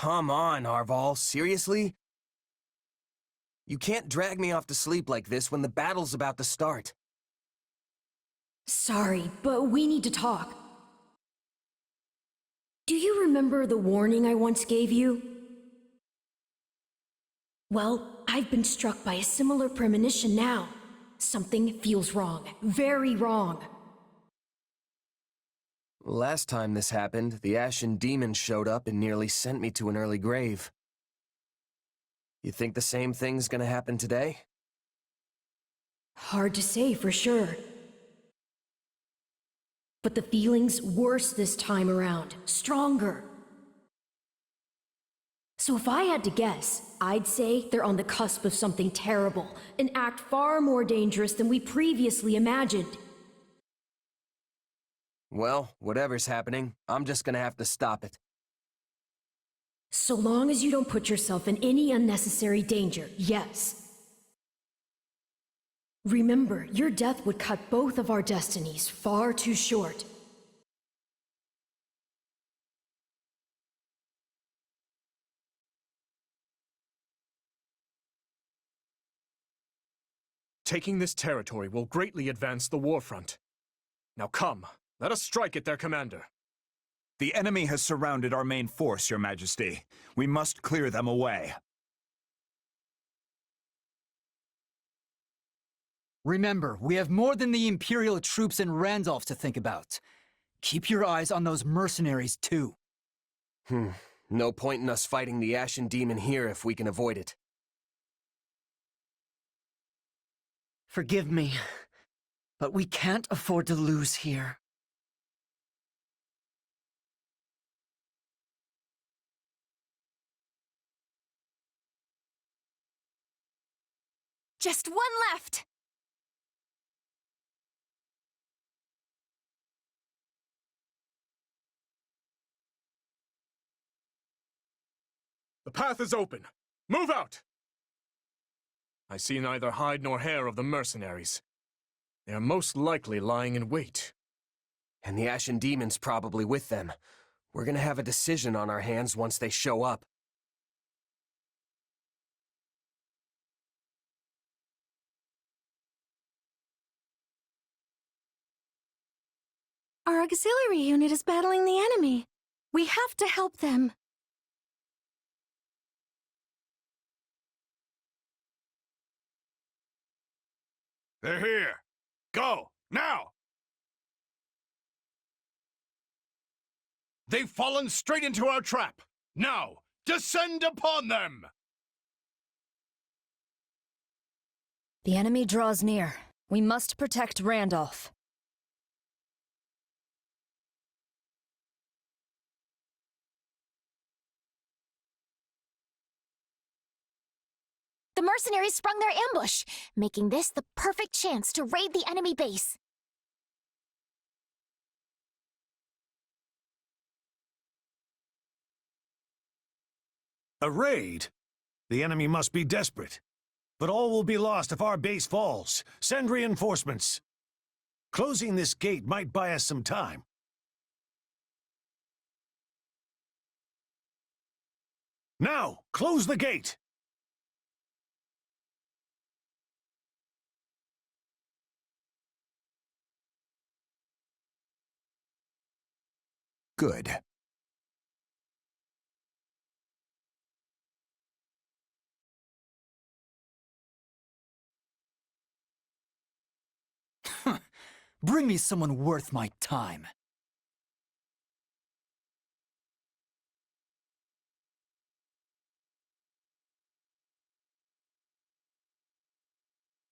Come on, Arval, seriously? You can't drag me off to sleep like this when the battle's about to start. Sorry, but we need to talk. Do you remember the warning I once gave you? Well, I've been struck by a similar premonition now. Something feels wrong, very wrong. Last time this happened, the Ashen Demon showed up and nearly sent me to an early grave. You think the same thing's gonna happen today? Hard to say for sure. But the feeling's worse this time around, stronger. So if I had to guess, I'd say they're on the cusp of something terrible, an act far more dangerous than we previously imagined. Well, whatever's happening, I'm just gonna have to stop it. So long as you don't put yourself in any unnecessary danger, yes. Remember, your death would cut both of our destinies far too short. Taking this territory will greatly advance the war front. Now come, let us strike at their commander. The enemy has surrounded our main force, Your Majesty. We must clear them away. Remember, we have more than the Imperial troops in Randolph to think about. Keep your eyes on those mercenaries, too. No point in us fighting the Ashen Demon here if we can avoid it. Forgive me, but we can't afford to lose here. Just one left! The path is open. Move out! I see neither hide nor hair of the mercenaries. They are most likely lying in wait. And the Ashen Demon's probably with them. We're gonna have a decision on our hands once they show up. Our auxiliary unit is battling the enemy. We have to help them. They're here! Go! Now! They've fallen straight into our trap! Now, descend upon them! The enemy draws near. We must protect Randolph. The mercenaries sprung their ambush, making this the perfect chance to raid the enemy base. A raid? The enemy must be desperate. But all will be lost if our base falls. Send reinforcements. Closing this gate might buy us some time. Now, close the gate! Good. Bring me someone worth my time.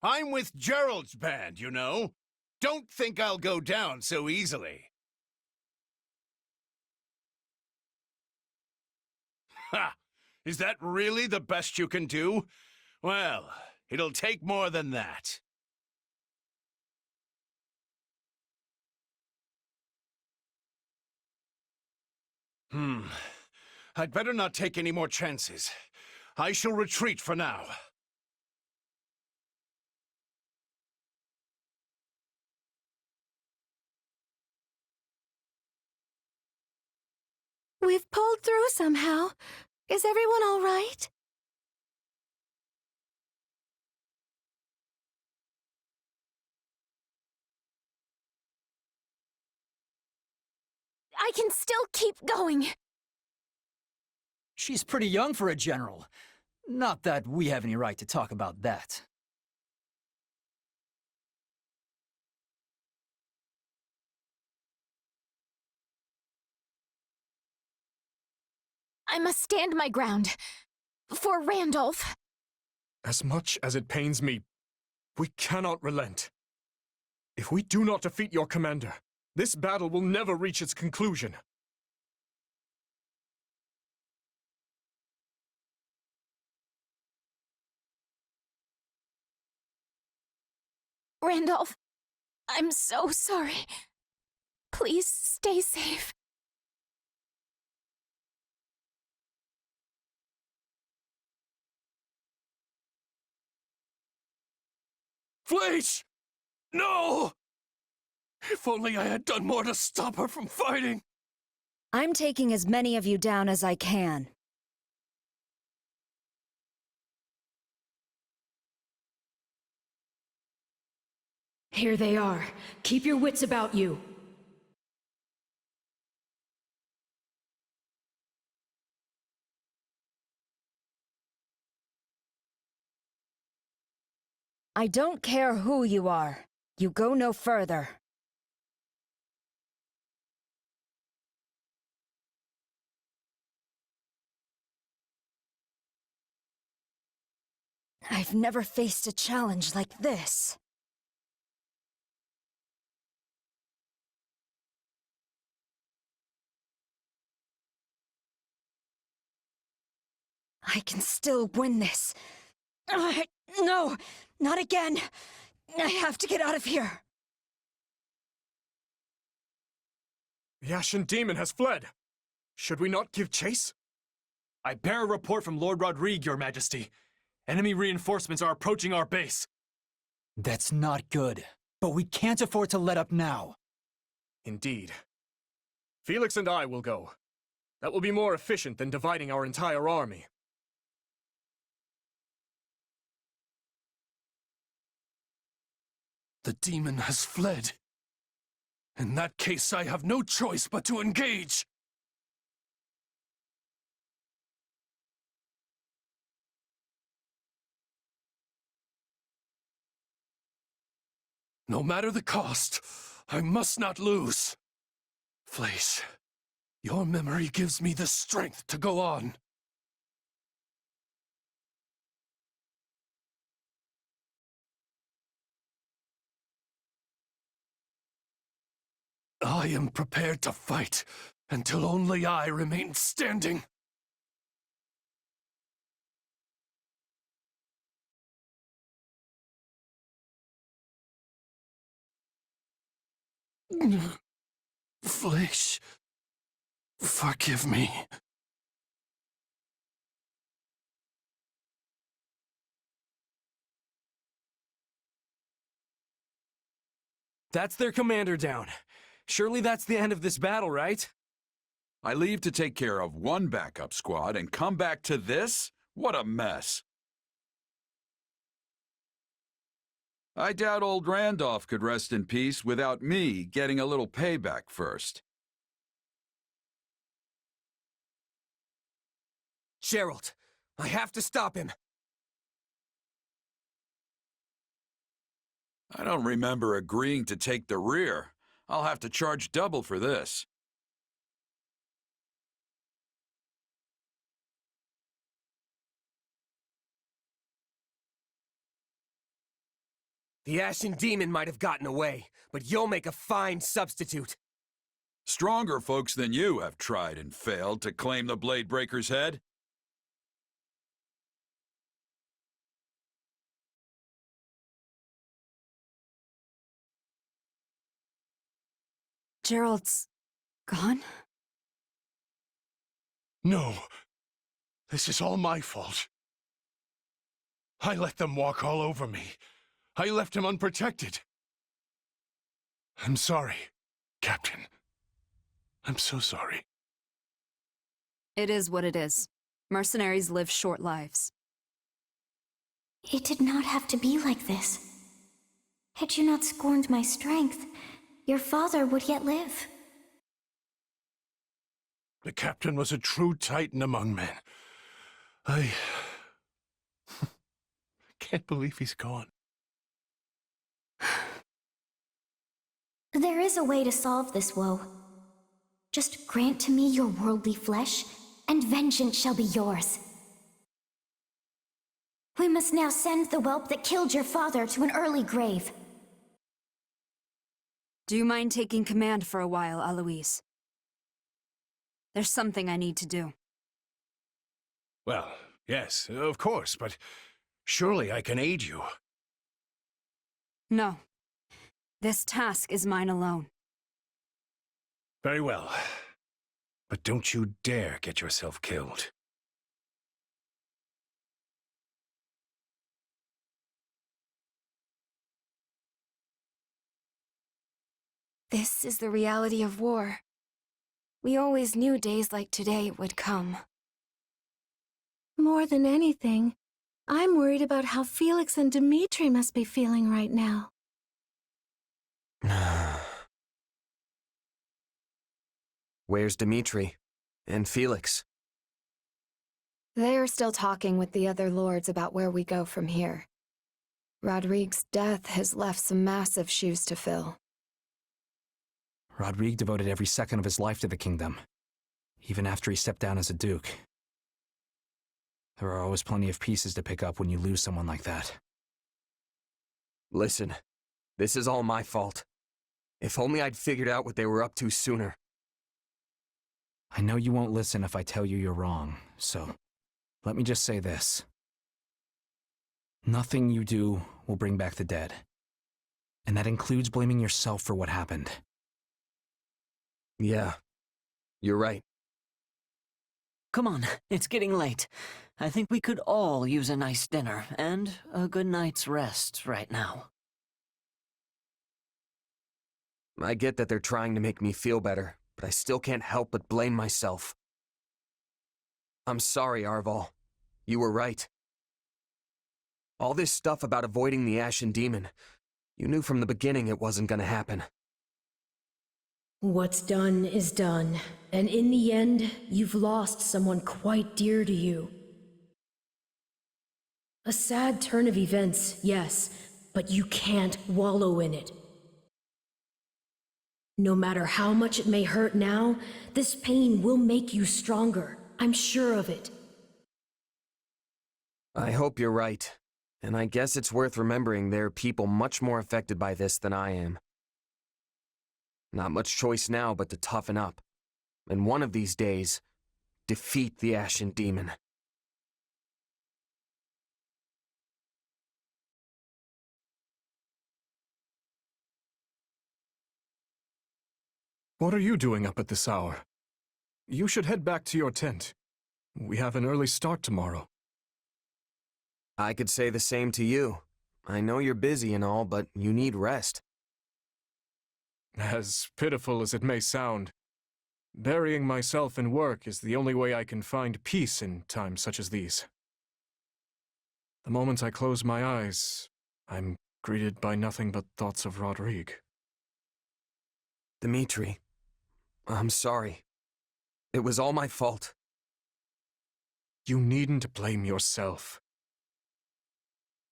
I'm with Gerald's band, you know. Don't think I'll go down so easily. Ha! Is that really the best you can do? Well, it'll take more than that. I'd better not take any more chances. I shall retreat for now. We've pulled through somehow. Is everyone all right? I can still keep going. She's pretty young for a general. Not that we have any right to talk about that. I must stand my ground. For Randolph. As much as it pains me, we cannot relent. If we do not defeat your commander, this battle will never reach its conclusion. Randolph, I'm so sorry. Please stay safe. Fleisch! No! If only I had done more to stop her from fighting! I'm taking as many of you down as I can. Here they are. Keep your wits about you. I don't care who you are. You go no further. I've never faced a challenge like this. I can still win this. No, not again. I have to get out of here. The Ashen Demon has fled. Should we not give chase? I bear a report from Lord Rodrigue, Your Majesty. Enemy reinforcements are approaching our base. That's not good. But we can't afford to let up now. Indeed. Felix and I will go. That will be more efficient than dividing our entire army. The demon has fled. In that case, I have no choice but to engage. No matter the cost, I must not lose. Fleisch, your memory gives me the strength to go on. I am prepared to fight until only I remain standing. Fleisch, forgive me. That's their commander down. Surely that's the end of this battle, right? I leave to take care of one backup squad and come back to this? What a mess. I doubt old Randolph could rest in peace without me getting a little payback first. Gerald, I have to stop him. I don't remember agreeing to take the rear. I'll have to charge double for this. The Ashen Demon might have gotten away, but you'll make a fine substitute. Stronger folks than you have tried and failed to claim the Blade Breaker's head. Gerald's gone? No. This is all my fault. I let them walk all over me. I left him unprotected. I'm sorry, Captain. I'm so sorry. It is what it is. Mercenaries live short lives. It did not have to be like this. Had you not scorned my strength, your father would yet live. The captain was a true titan among men. I can't believe he's gone. There is a way to solve this woe. Just grant to me your worldly flesh, and vengeance shall be yours. We must now send the whelp that killed your father to an early grave. Do you mind taking command for a while, Aloise? There's something I need to do. Well, yes, of course, but surely I can aid you. No. This task is mine alone. Very well. But don't you dare get yourself killed. This is the reality of war. We always knew days like today would come. More than anything, I'm worried about how Felix and Dimitri must be feeling right now. Where's Dimitri? And Felix? They are still talking with the other lords about where we go from here. Rodrigue's death has left some massive shoes to fill. Rodrigue devoted every second of his life to the kingdom, even after he stepped down as a duke. There are always plenty of pieces to pick up when you lose someone like that. Listen, this is all my fault. If only I'd figured out what they were up to sooner. I know you won't listen if I tell you you're wrong, so let me just say this. Nothing you do will bring back the dead. And that includes blaming yourself for what happened. Yeah, you're right. Come on, it's getting late. I think we could all use a nice dinner and a good night's rest right now. I get that they're trying to make me feel better, but I still can't help but blame myself. I'm sorry, Arval. You were right. All this stuff about avoiding the Ashen Demon, you knew from the beginning it wasn't gonna happen. What's done is done, and in the end, you've lost someone quite dear to you. A sad turn of events, yes, but you can't wallow in it. No matter how much it may hurt now, this pain will make you stronger. I'm sure of it. I hope you're right, and I guess it's worth remembering there are people much more affected by this than I am. Not much choice now but to toughen up, and one of these days, defeat the Ashen Demon. What are you doing up at this hour? You should head back to your tent. We have an early start tomorrow. I could say the same to you. I know you're busy and all, but you need rest. As pitiful as it may sound, burying myself in work is the only way I can find peace in times such as these. The moment I close my eyes, I'm greeted by nothing but thoughts of Rodrigue. Dimitri, I'm sorry. It was all my fault. You needn't blame yourself.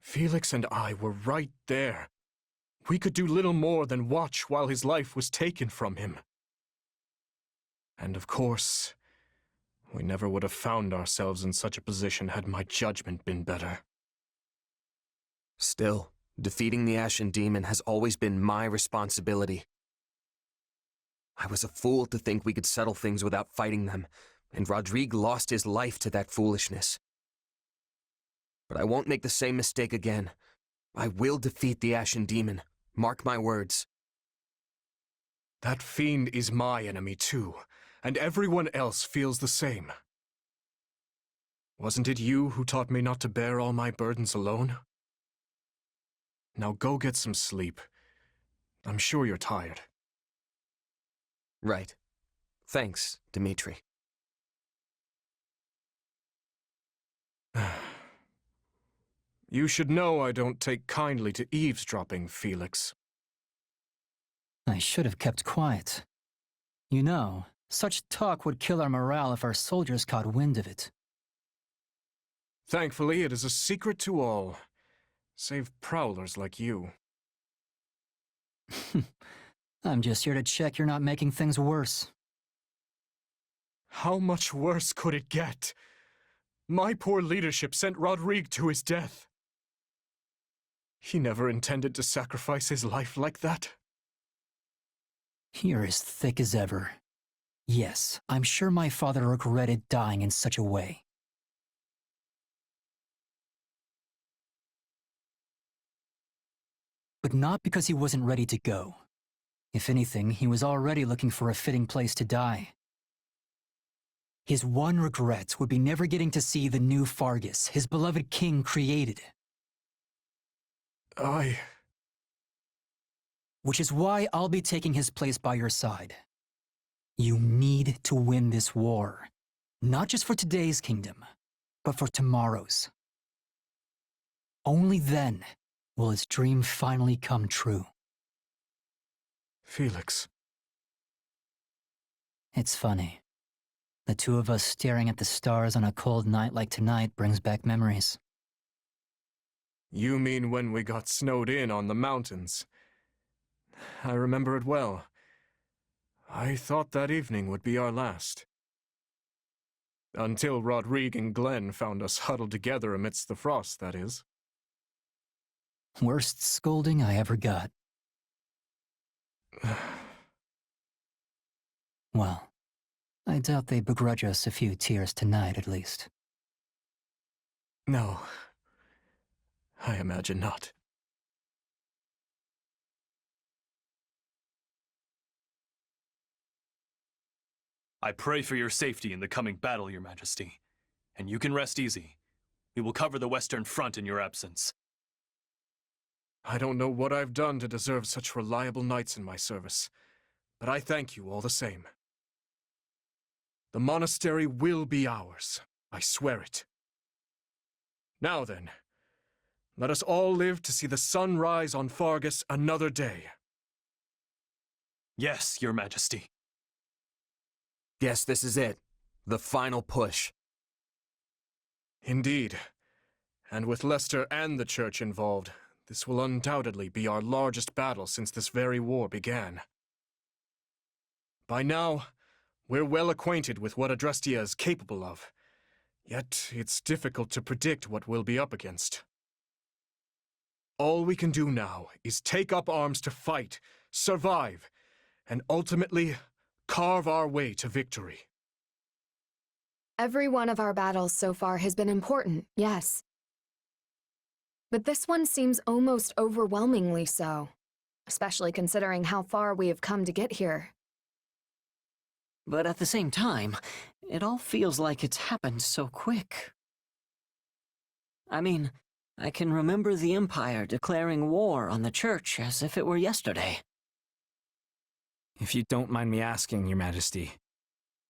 Felix and I were right there. We could do little more than watch while his life was taken from him. And of course, we never would have found ourselves in such a position had my judgment been better. Still, defeating the Ashen Demon has always been my responsibility. I was a fool to think we could settle things without fighting them, and Rodrigue lost his life to that foolishness. But I won't make the same mistake again. I will defeat the Ashen Demon. Mark my words. That fiend is my enemy too, and everyone else feels the same. Wasn't it you who taught me not to bear all my burdens alone? Now go get some sleep. I'm sure you're tired. Right. Thanks, Dimitri. You should know I don't take kindly to eavesdropping, Felix. I should have kept quiet. You know, such talk would kill our morale if our soldiers caught wind of it. Thankfully, it is a secret to all, save prowlers like you. I'm just here to check you're not making things worse. How much worse could it get? My poor leadership sent Rodrigue to his death. He never intended to sacrifice his life like that. You're as thick as ever. Yes, I'm sure my father regretted dying in such a way. But not because he wasn't ready to go. If anything, he was already looking for a fitting place to die. His one regret would be never getting to see the new Fargus his beloved king created. Which is why I'll be taking his place by your side. You need to win this war. Not just for today's kingdom, but for tomorrow's. Only then will his dream finally come true. Felix. It's funny. The two of us staring at the stars on a cold night like tonight brings back memories. You mean when we got snowed in on the mountains? I remember it well. I thought that evening would be our last. Until Rodrigue and Glenn found us huddled together amidst the frost, that is. Worst scolding I ever got. Well, I doubt they begrudge us a few tears tonight, at least. No, I imagine not. I pray for your safety in the coming battle, Your Majesty. And you can rest easy. We will cover the Western Front in your absence. I don't know what I've done to deserve such reliable knights in my service, but I thank you all the same. The monastery will be ours, I swear it. Now then, let us all live to see the sun rise on Fargus another day. Yes, Your Majesty. Yes, this is it. The final push. Indeed. And with Leicester and the Church involved, this will undoubtedly be our largest battle since this very war began. By now, we're well acquainted with what Adrestia is capable of, yet it's difficult to predict what we'll be up against. All we can do now is take up arms to fight, survive, and ultimately carve our way to victory. Every one of our battles so far has been important, yes. But this one seems almost overwhelmingly so, especially considering how far we have come to get here. But at the same time, it all feels like it's happened so quick. I mean, I can remember the Empire declaring war on the Church as if it were yesterday. If you don't mind me asking, Your Majesty,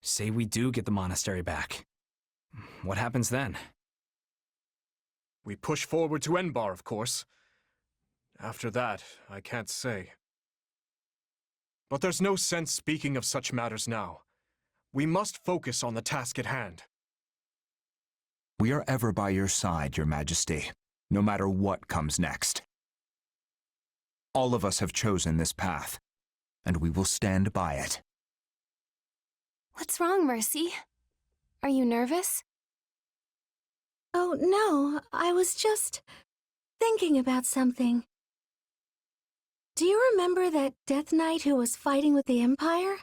say we do get the monastery back. What happens then? We push forward to Enbar, of course. After that, I can't say. But there's no sense speaking of such matters now. We must focus on the task at hand. We are ever by your side, Your Majesty, no matter what comes next. All of us have chosen this path, and we will stand by it. What's wrong, Mercy? Are you nervous? Oh, no, I was just thinking about something. Do you remember that Death Knight who was fighting with the Empire?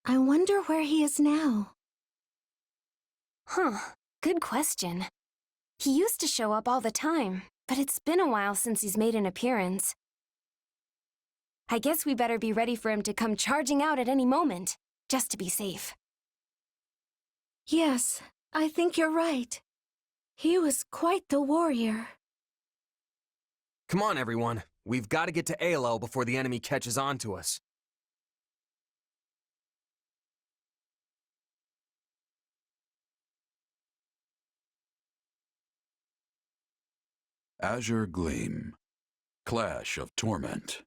I wonder where he is now. Huh, good question. He used to show up all the time, but it's been a while since he's made an appearance. I guess we better be ready for him to come charging out at any moment, just to be safe. Yes, I think you're right. He was quite the warrior. Come on, everyone. We've got to get to ALL before the enemy catches on to us. Azure Gleam. Clash of Torment.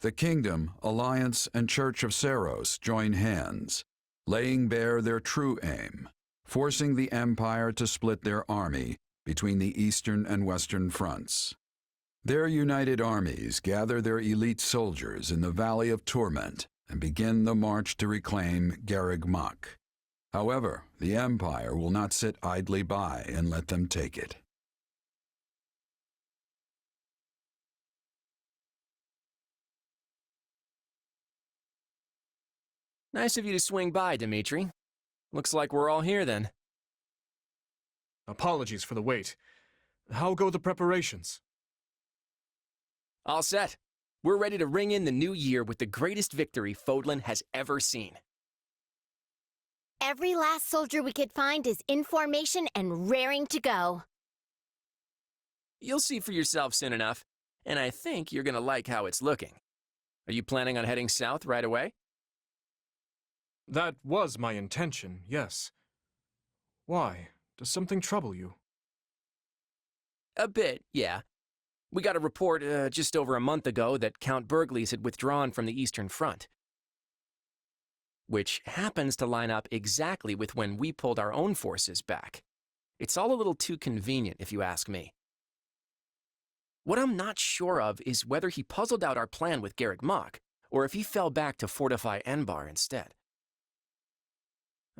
The Kingdom, Alliance, and Church of Seros join hands, laying bare their true aim, forcing the Empire to split their army between the eastern and western fronts. Their united armies gather their elite soldiers in the Valley of Torment and begin the march to reclaim Garreg Mach. However, the Empire will not sit idly by and let them take it. Nice of you to swing by, Dimitri. Looks like we're all here then. Apologies for the wait. How go the preparations? All set. We're ready to ring in the new year with the greatest victory Fodlan has ever seen. Every last soldier we could find is in formation and raring to go. You'll see for yourself soon enough, and I think you're gonna like how it's looking. Are you planning on heading south right away? That was my intention, yes. Why? Does something trouble you? A bit, yeah. We got a report just over a month ago that Count Berglies had withdrawn from the Eastern Front. Which happens to line up exactly with when we pulled our own forces back. It's all a little too convenient, if you ask me. What I'm not sure of is whether he puzzled out our plan with Garreg Mach, or if he fell back to fortify Enbar instead.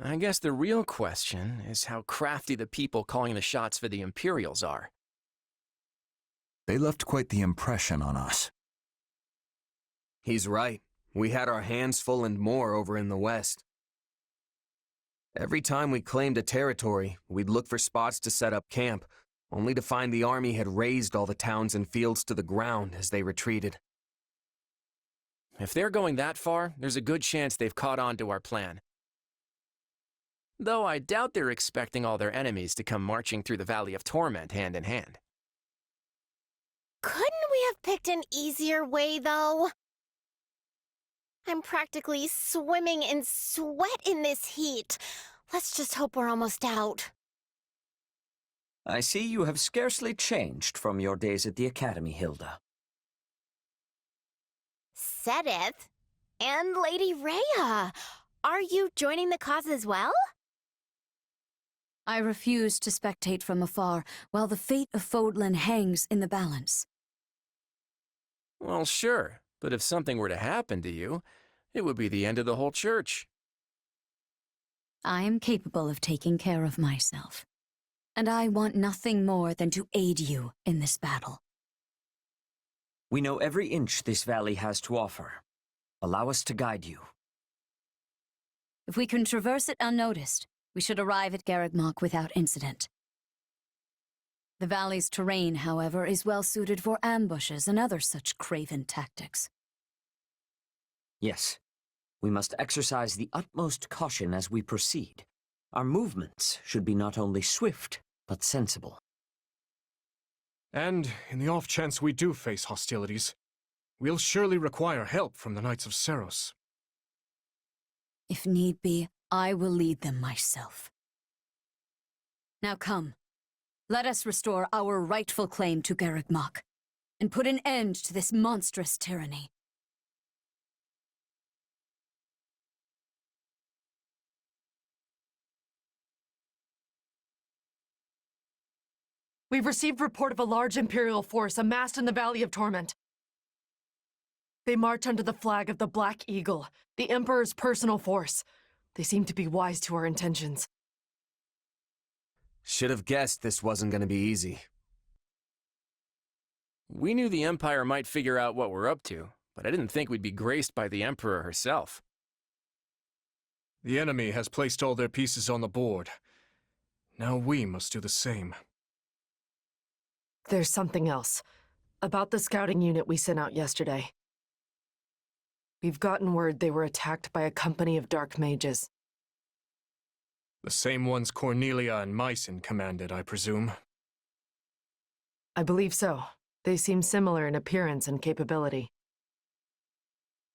I guess the real question is how crafty the people calling the shots for the Imperials are. They left quite the impression on us. He's right. We had our hands full and more over in the west. Every time we claimed a territory, we'd look for spots to set up camp, only to find the army had razed all the towns and fields to the ground as they retreated. If they're going that far, there's a good chance they've caught on to our plan. Though I doubt they're expecting all their enemies to come marching through the Valley of Torment hand in hand. Couldn't we have picked an easier way, though? I'm practically swimming in sweat in this heat. Let's just hope we're almost out. I see you have scarcely changed from your days at the Academy, Hilda. Sedith and Lady Rhea, are you joining the cause as well? I refuse to spectate from afar while the fate of Fodlan hangs in the balance. Well, sure, but if something were to happen to you, it would be the end of the whole church. I am capable of taking care of myself, and I want nothing more than to aid you in this battle. We know every inch this valley has to offer. Allow us to guide you. If we can traverse it unnoticed, we should arrive at Garreg Mach without incident. The valley's terrain, however, is well suited for ambushes and other such craven tactics. Yes, we must exercise the utmost caution as we proceed. Our movements should be not only swift, but sensible. And in the off chance we do face hostilities, we'll surely require help from the Knights of Seros. If need be, I will lead them myself. Now come, let us restore our rightful claim to Garreg Mach, and put an end to this monstrous tyranny. We've received report of a large Imperial force amassed in the Valley of Torment. They march under the flag of the Black Eagle, the Emperor's personal force. They seem to be wise to our intentions. Should have guessed this wasn't going to be easy. We knew the Empire might figure out what we're up to, but I didn't think we'd be graced by the Emperor herself. The enemy has placed all their pieces on the board. Now we must do the same. There's something else. About the scouting unit we sent out yesterday. We've gotten word they were attacked by a company of dark mages. The same ones Cornelia and Mycen commanded, I presume. I believe so. They seem similar in appearance and capability.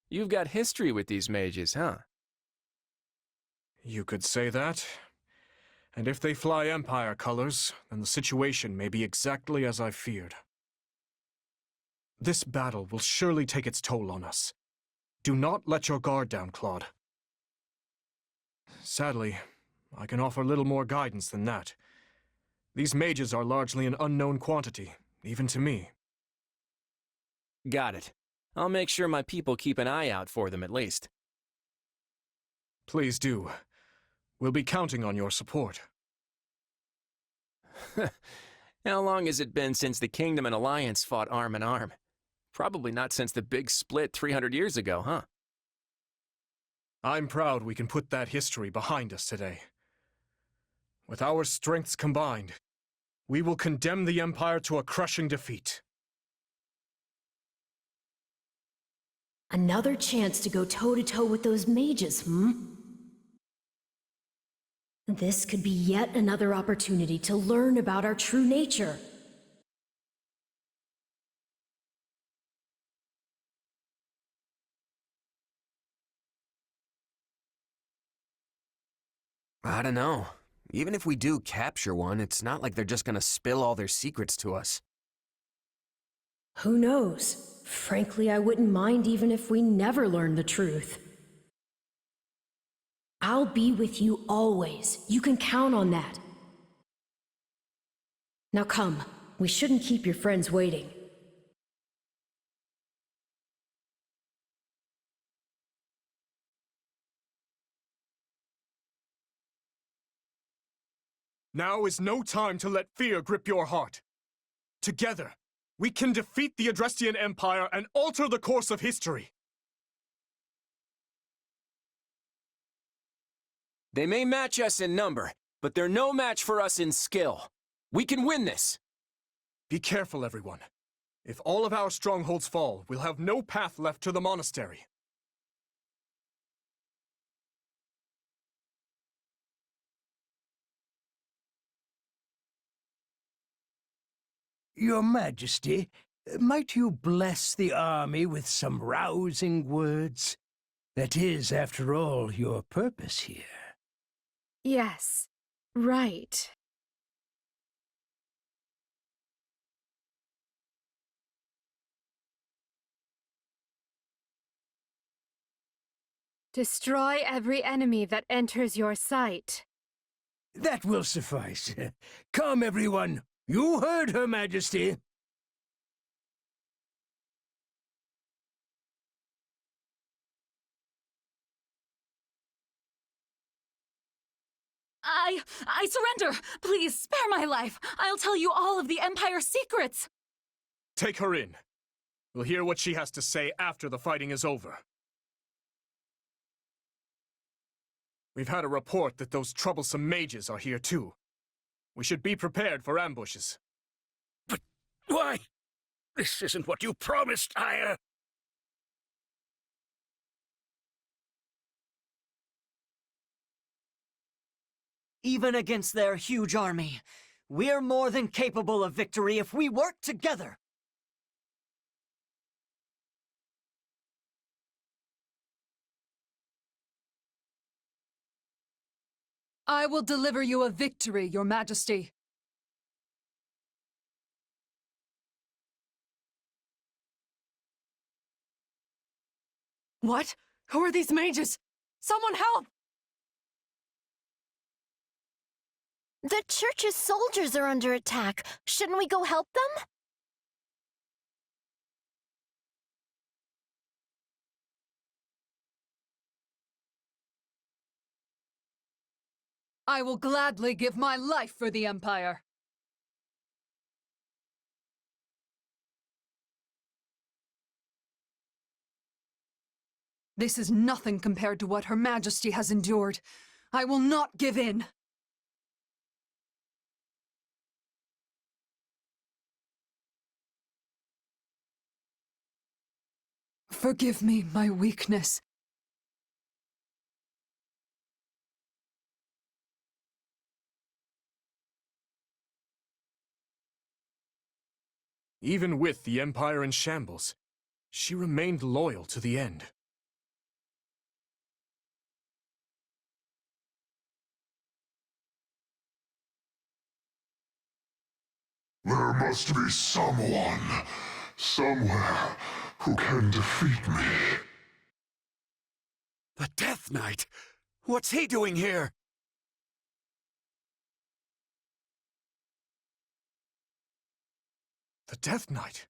You've got history with these mages, huh? You could say that. And if they fly Empire colors, then the situation may be exactly as I feared. This battle will surely take its toll on us. Do not let your guard down, Claude. Sadly, I can offer little more guidance than that. These mages are largely an unknown quantity, even to me. Got it. I'll make sure my people keep an eye out for them at least. Please do. We'll be counting on your support. How long has it been since the Kingdom and Alliance fought arm in arm? Probably not since the big split 300 years ago, huh? I'm proud we can put that history behind us today. With our strengths combined, we will condemn the Empire to a crushing defeat. Another chance to go toe-to-toe with those mages, hmm? This could be yet another opportunity to learn about our true nature. I don't know. Even if we do capture one, it's not like they're just gonna spill all their secrets to us. Who knows? Frankly, I wouldn't mind even if we never learn the truth. I'll be with you always. You can count on that. Now come, we shouldn't keep your friends waiting. Now is no time to let fear grip your heart. Together, we can defeat the Adrestian Empire and alter the course of history. They may match us in number, but they're no match for us in skill. We can win this! Be careful, everyone. If all of our strongholds fall, we'll have no path left to the monastery. Your Majesty, might you bless the army with some rousing words? That is, after all, your purpose here. Yes, right. Destroy every enemy that enters your sight. That will suffice. Come, everyone. You heard Her Majesty. I surrender! Please, spare my life! I'll tell you all of the Empire's secrets! Take her in. We'll hear what she has to say after the fighting is over. We've had a report that those troublesome mages are here too. We should be prepared for ambushes. But why? This isn't what you promised, Aya. Even against their huge army, we're more than capable of victory if we work together! I will deliver you a victory, Your Majesty. What? Who are these mages? Someone help! The church's soldiers are under attack. Shouldn't we go help them? I will gladly give my life for the Empire. This is nothing compared to what Her Majesty has endured. I will not give in. Forgive me my weakness. Even with the Empire in shambles, she remained loyal to the end. There must be someone, somewhere, who can defeat me. The Death Knight! What's he doing here? The Death Knight?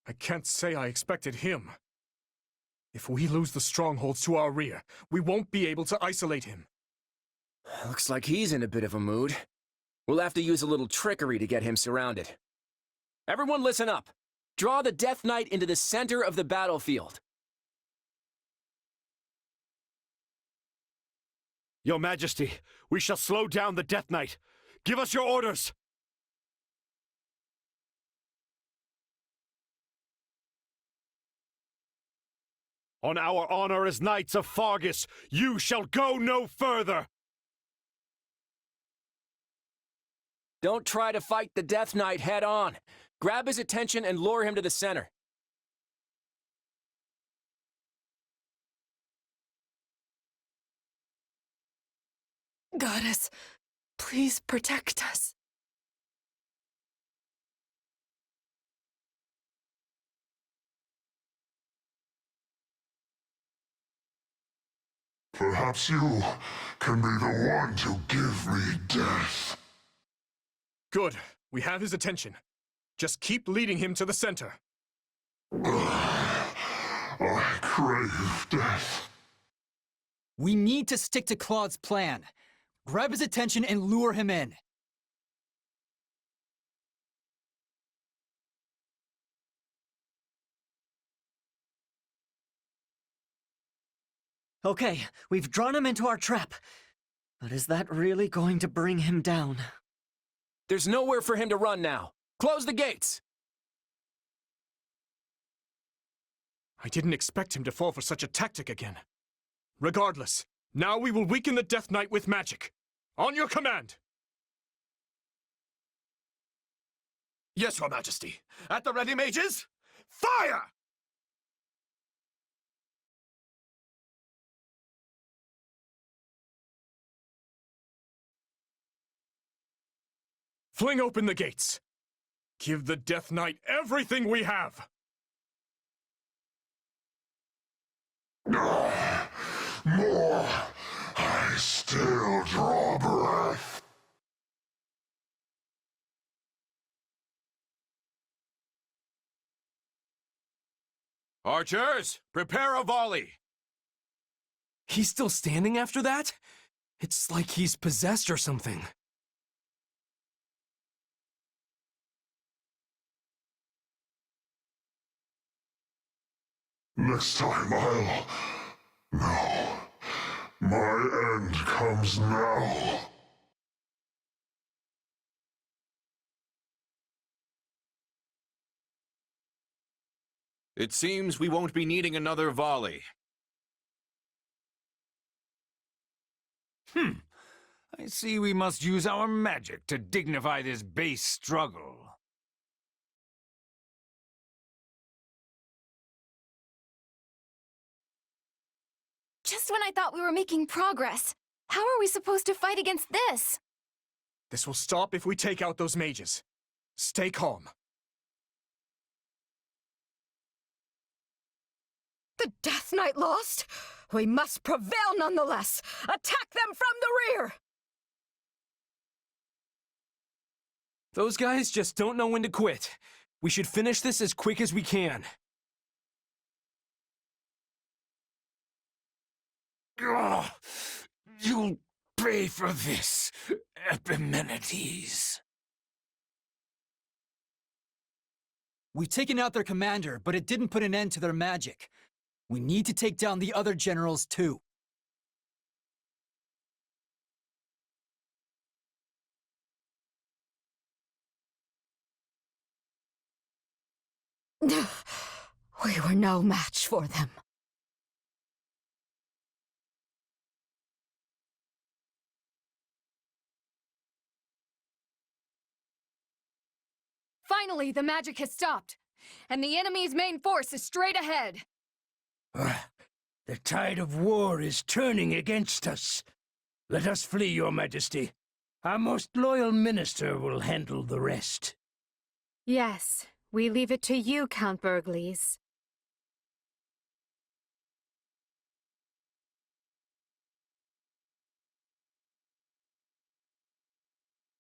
I can't say I expected him. If we lose the strongholds to our rear, we won't be able to isolate him. Looks like he's in a bit of a mood. We'll have to use a little trickery to get him surrounded. Everyone listen up. Draw the Death Knight into the center of the battlefield. Your Majesty, we shall slow down the Death Knight. Give us your orders! On our honor as Knights of Fargus, you shall go no further! Don't try to fight the Death Knight head on. Grab his attention and lure him to the center. Goddess, please protect us. Perhaps you can be the one to give me death. Good. We have his attention. Just keep leading him to the center. I crave death. We need to stick to Claude's plan. Grab his attention and lure him in. Okay, we've drawn him into our trap. But is that really going to bring him down? There's nowhere for him to run now. Close the gates! I didn't expect him to fall for such a tactic again. Regardless, now we will weaken the Death Knight with magic. On your command! Yes, Your Majesty. At the ready, mages? Fire! Fling open the gates. Give the Death Knight everything we have! More! I still draw breath. Archers, prepare a volley! He's still standing after that? It's like he's possessed or something. Next time No. My end comes now. It seems we won't be needing another volley. I see we must use our magic to dignify this base struggle. Just when I thought we were making progress. How are we supposed to fight against this? This will stop if we take out those mages. Stay calm. The Death Knight lost? We must prevail nonetheless! Attack them from the rear! Those guys just don't know when to quit. We should finish this as quick as we can. You'll pay for this, Epimenides. We've taken out their commander, but it didn't put an end to their magic. We need to take down the other generals, too. We were no match for them. Finally, the magic has stopped, and the enemy's main force is straight ahead. The tide of war is turning against us. Let us flee, Your Majesty. Our most loyal minister will handle the rest. Yes, we leave it to you, Count Burgleys.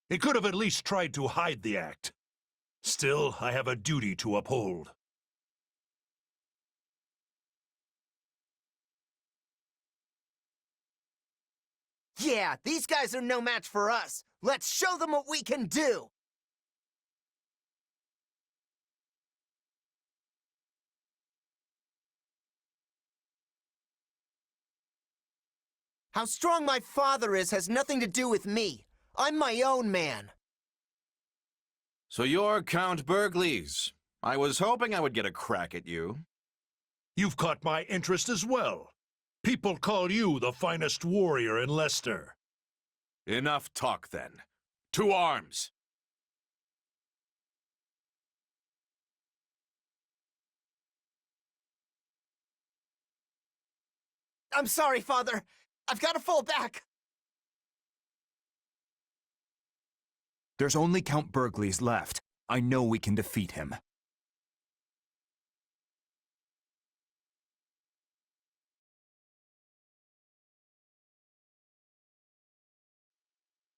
He could have at least tried to hide the act. Still, I have a duty to uphold. Yeah, these guys are no match for us. Let's show them what we can do! How strong my father is has nothing to do with me. I'm my own man. So you're Count Burgleys. I was hoping I would get a crack at you. You've caught my interest as well. People call you the finest warrior in Leicester. Enough talk, then. To arms! I'm sorry, Father. I've got to fall back. There's only Count Burgleys left. I know we can defeat him.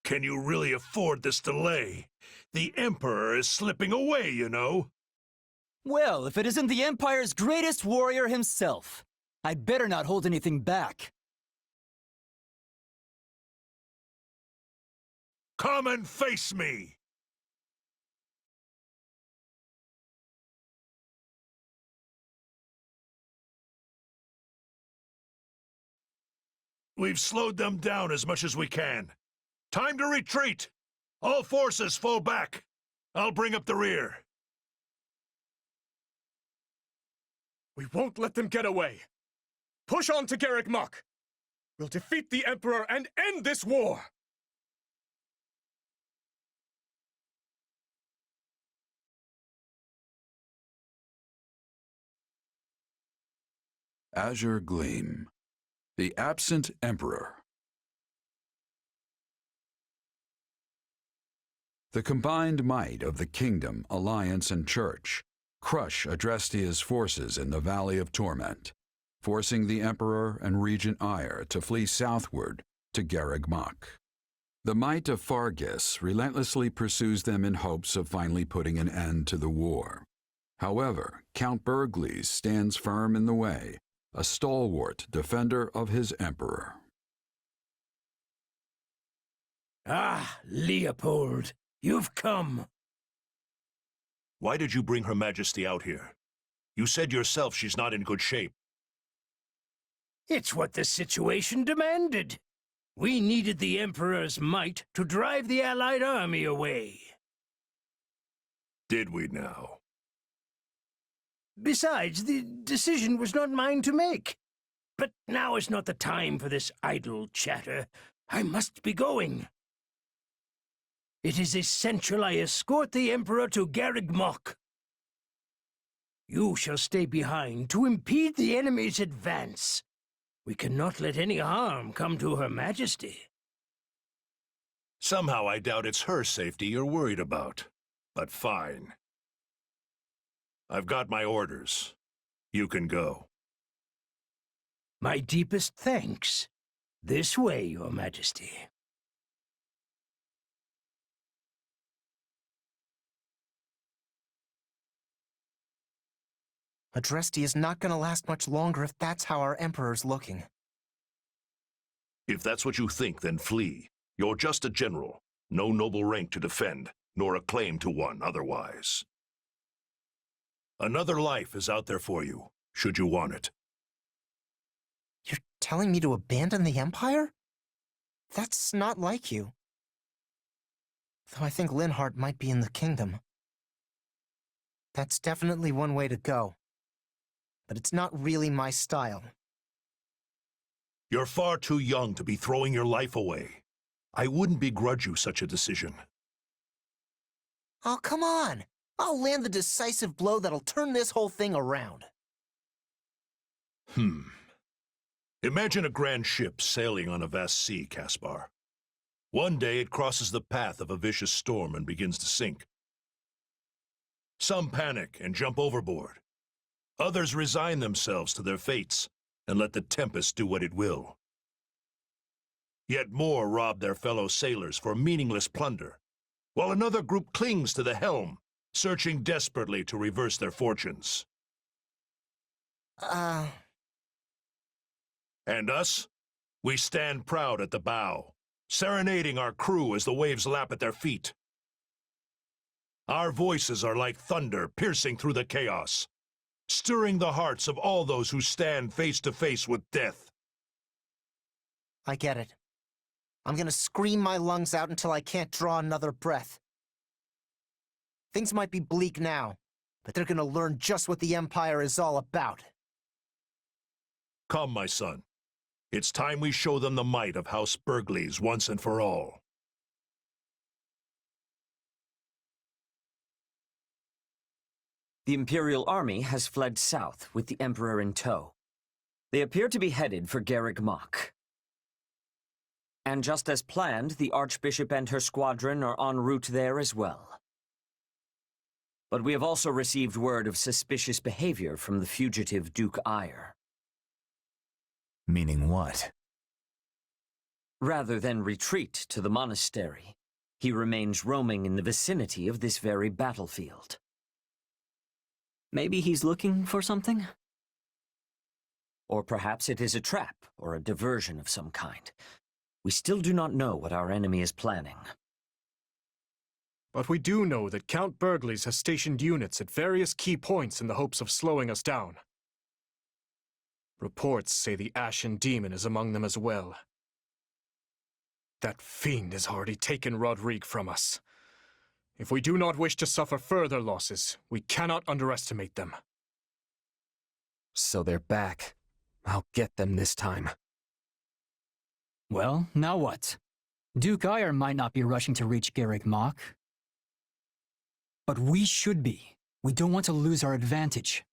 Can you really afford this delay? The Emperor is slipping away, you know. Well, if it isn't the Empire's greatest warrior himself, I'd better not hold anything back. Come and face me! We've slowed them down as much as we can. Time to retreat! All forces fall back. I'll bring up the rear. We won't let them get away. Push on to Garreg Mach. We'll defeat the Emperor and end this war! Azure Gleam. The Absent Emperor. The combined might of the Kingdom, Alliance, and Church crush Adrestia's forces in the Valley of Torment, forcing the Emperor and Regent Ire to flee southward to Garreg Mach. The might of Fargus relentlessly pursues them in hopes of finally putting an end to the war. However, Count Burgleys stands firm in the way, a stalwart defender of his Emperor. Ah, Leopold, you've come. Why did you bring Her Majesty out here? You said yourself she's not in good shape. It's what the situation demanded. We needed the Emperor's might to drive the Allied army away. Did we now? Besides, the decision was not mine to make. But now is not the time for this idle chatter. I must be going. It is essential I escort the Emperor to Garreg Mach. You shall stay behind to impede the enemy's advance. We cannot let any harm come to Her Majesty. Somehow I doubt it's her safety you're worried about. But fine. I've got my orders. You can go. My deepest thanks. This way, Your Majesty. Adresti is not gonna last much longer if that's how our Emperor's looking. If that's what you think, then flee. You're just a general. No noble rank to defend, nor a claim to one otherwise. Another life is out there for you, should you want it. You're telling me to abandon the Empire? That's not like you. Though I think Linhardt might be in the Kingdom. That's definitely one way to go. But it's not really my style. You're far too young to be throwing your life away. I wouldn't begrudge you such a decision. Oh, come on! I'll land the decisive blow that'll turn this whole thing around. Imagine a grand ship sailing on a vast sea, Caspar. One day it crosses the path of a vicious storm and begins to sink. Some panic and jump overboard. Others resign themselves to their fates and let the tempest do what it will. Yet more rob their fellow sailors for meaningless plunder, while another group clings to the helm, searching desperately to reverse their fortunes. And us? We stand proud at the bow, serenading our crew as the waves lap at their feet. Our voices are like thunder piercing through the chaos, stirring the hearts of all those who stand face to face with death. I get it. I'm gonna scream my lungs out until I can't draw another breath. Things might be bleak now, but they're gonna learn just what the Empire is all about. Come, my son. It's time we show them the might of House Burgleys once and for all. The Imperial army has fled south with the Emperor in tow. They appear to be headed for Garreg Mach. And just as planned, the Archbishop and her squadron are en route there as well. But we have also received word of suspicious behavior from the fugitive Duke Eyre. Meaning what? Rather than retreat to the monastery, he remains roaming in the vicinity of this very battlefield. Maybe he's looking for something? Or perhaps it is a trap or a diversion of some kind. We still do not know what our enemy is planning. But we do know that Count Burgleys has stationed units at various key points in the hopes of slowing us down. Reports say the Ashen Demon is among them as well. That fiend has already taken Rodrigue from us. If we do not wish to suffer further losses, we cannot underestimate them. So they're back. I'll get them this time. Well, now what? Duke Eyre might not be rushing to reach Garreg Mach. But we should be. We don't want to lose our advantage.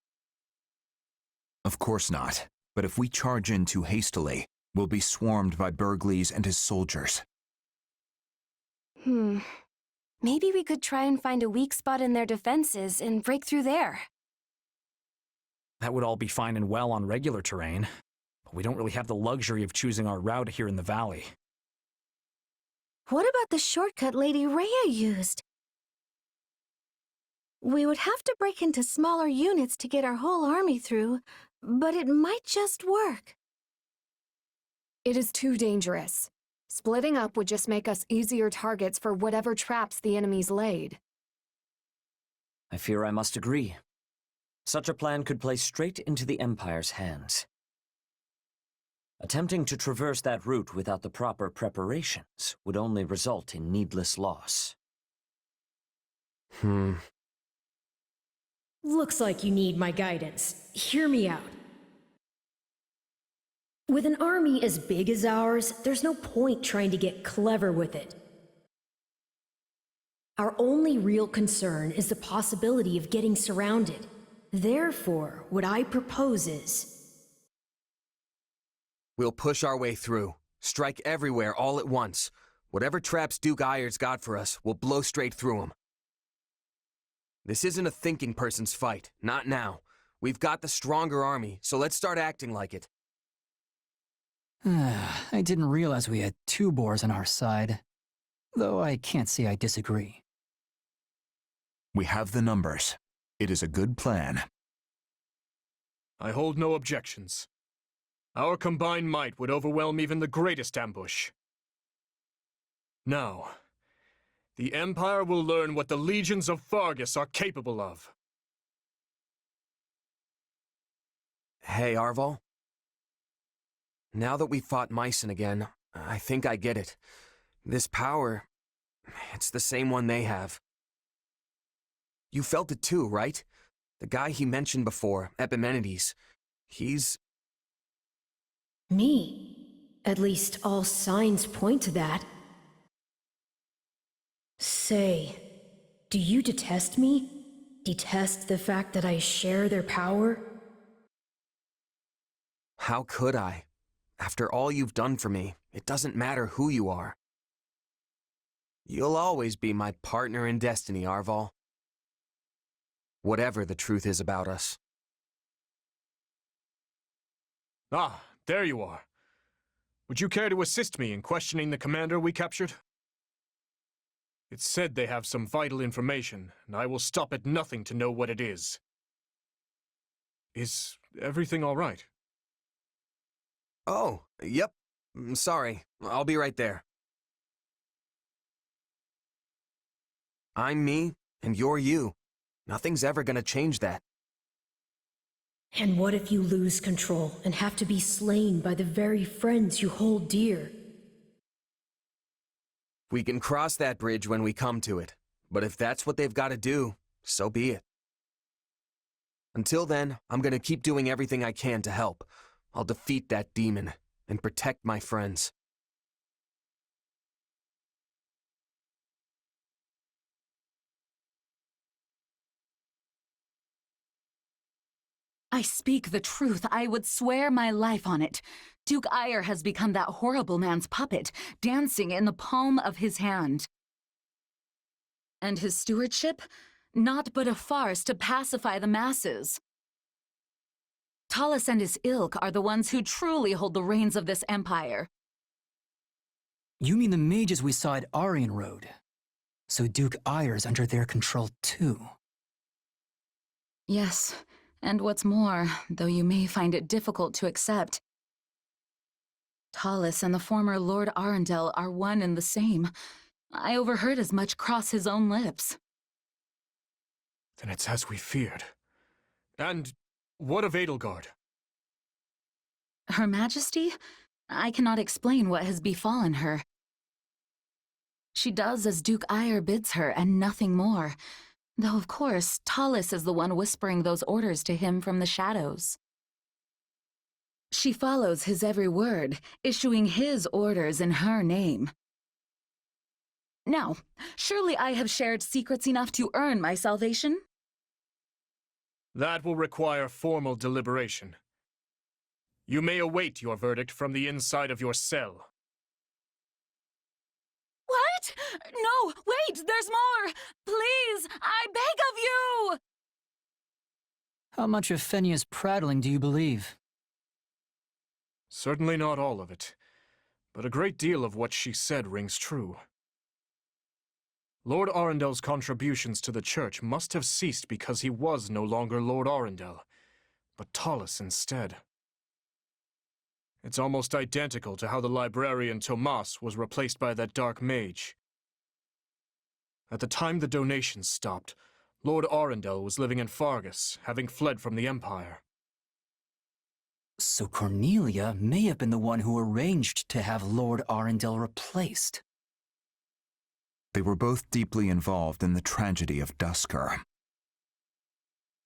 Of course not. But if we charge in too hastily, we'll be swarmed by Burgleys and his soldiers. Maybe we could try and find a weak spot in their defenses and break through there. That would all be fine and well on regular terrain, but we don't really have the luxury of choosing our route here in the valley. What about the shortcut Lady Rhea used? We would have to break into smaller units to get our whole army through, but it might just work. It is too dangerous. Splitting up would just make us easier targets for whatever traps the enemies laid. I fear I must agree. Such a plan could play straight into the Empire's hands. Attempting to traverse that route without the proper preparations would only result in needless loss. Looks like you need my guidance. Hear me out. With an army as big as ours, there's no point trying to get clever with it. Our only real concern is the possibility of getting surrounded. Therefore, what I propose is... We'll push our way through. Strike everywhere all at once. Whatever traps Duke Eyre's got for us, we'll blow straight through them. This isn't a thinking person's fight. Not now. We've got the stronger army, so let's start acting like it. I didn't realize we had 2 boars on our side. Though I can't say I disagree. We have the numbers. It is a good plan. I hold no objections. Our combined might would overwhelm even the greatest ambush. Now, the Empire will learn what the legions of Fargus are capable of. Hey, Arval. Now that we've fought Mycen again, I think I get it. This power, it's the same one they have. You felt it too, right? The guy he mentioned before, Epimenides, he's... Me? At least all signs point to that. Say, do you detest me? Detest the fact that I share their power? How could I? After all you've done for me, it doesn't matter who you are. You'll always be my partner in destiny, Arval. whatever the truth is about us. Ah, there you are. Would you care to assist me in questioning the commander we captured? It's said they have some vital information, and I will stop at nothing to know what it is. Is everything all right? Oh, yep. Sorry. I'll be right there. I'm me, and you're you. Nothing's ever gonna change that. And what if you lose control and have to be slain by the very friends you hold dear? We can cross that bridge when we come to it, but if that's what they've got to do, so be it. Until then, I'm gonna keep doing everything I can to help. I'll defeat that demon and protect my friends. I speak the truth. I would swear my life on it. Duke Ire has become that horrible man's puppet, dancing in the palm of his hand. And his stewardship? Naught but a farce to pacify the masses. Talus and his ilk are the ones who truly hold the reins of this empire. You mean the mages we saw at Aryan Road? So Duke Ire's under their control too? Yes, and what's more, though you may find it difficult to accept, Talus and the former Lord Arundel are one and the same. I overheard as much cross his own lips. Then it's as we feared. And what of Edelgard? Her Majesty? I cannot explain what has befallen her. She does as Duke Ire bids her, and nothing more. Though, of course, Talus is the one whispering those orders to him from the shadows. She follows his every word, issuing his orders in her name. Now, surely I have shared secrets enough to earn my salvation? That will require formal deliberation. You may await your verdict from the inside of your cell. What? No, wait, there's more! Please, I beg of you! How much of Fenia's prattling do you believe? Certainly not all of it, but a great deal of what she said rings true. Lord Arendel's contributions to the church must have ceased because he was no longer Lord Arundel, but Talus instead. It's almost identical to how the librarian Tomas was replaced by that dark mage. At the time the donations stopped, Lord Arundel was living in Fargus, having fled from the Empire. So Cornelia may have been the one who arranged to have Lord Arundel replaced. They were both deeply involved in the tragedy of Duscur.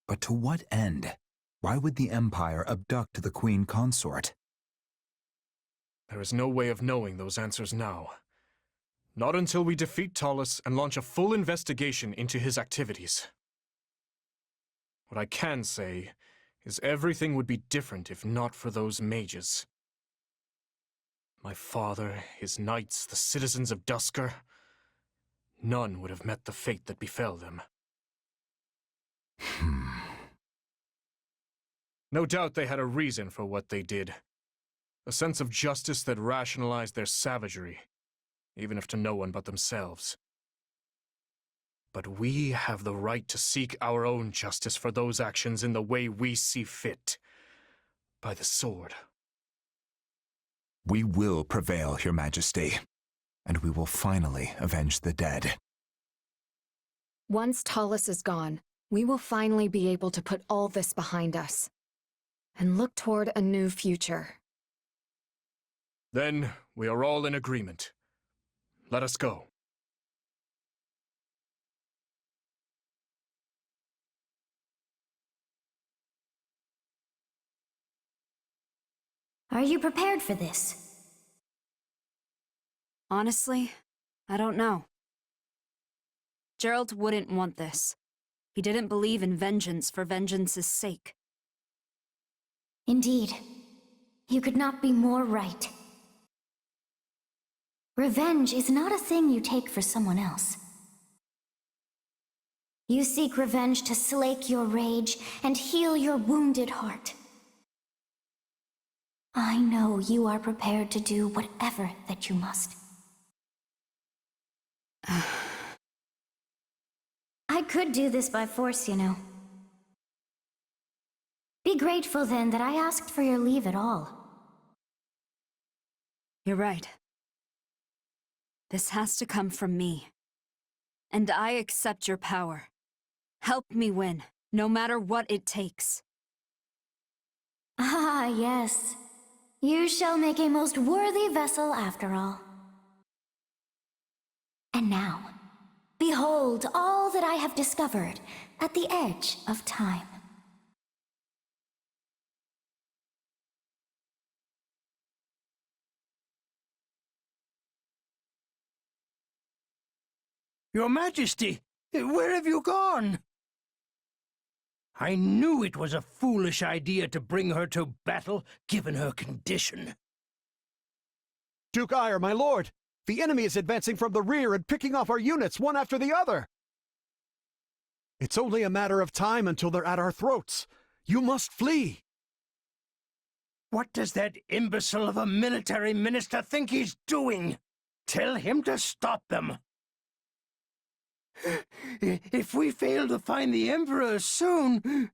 But to what end? Why would the Empire abduct the Queen Consort? There is no way of knowing those answers now. Not until we defeat Talus and launch a full investigation into his activities. What I can say is everything would be different if not for those mages. My father, his knights, the citizens of Duscur, none would have met the fate that befell them. No doubt they had a reason for what they did. A sense of justice that rationalized their savagery, even if to no one but themselves. But we have the right to seek our own justice for those actions in the way we see fit. By the sword. We will prevail, Your Majesty, and we will finally avenge the dead. Once Talus is gone, we will finally be able to put all this behind us and look toward a new future. Then we are all in agreement. Let us go. Are you prepared for this? Honestly, I don't know. Gerald wouldn't want this. He didn't believe in vengeance for vengeance's sake. Indeed. You could not be more right. Revenge is not a thing you take for someone else. You seek revenge to slake your rage and heal your wounded heart. I know you are prepared to do whatever that you must. I could do this by force, you know. Be grateful then that I asked for your leave at all. You're right. This has to come from me. And I accept your power. Help me win, no matter what it takes. Ah, yes. You shall make a most worthy vessel after all. And now, behold all that I have discovered at the edge of time. Your Majesty, where have you gone? I knew it was a foolish idea to bring her to battle, given her condition. Duke Ire, my lord! The enemy is advancing from the rear and picking off our units one after the other! It's only a matter of time until they're at our throats. You must flee! What does that imbecile of a military minister think he's doing? Tell him to stop them. If we fail to find the Emperor soon...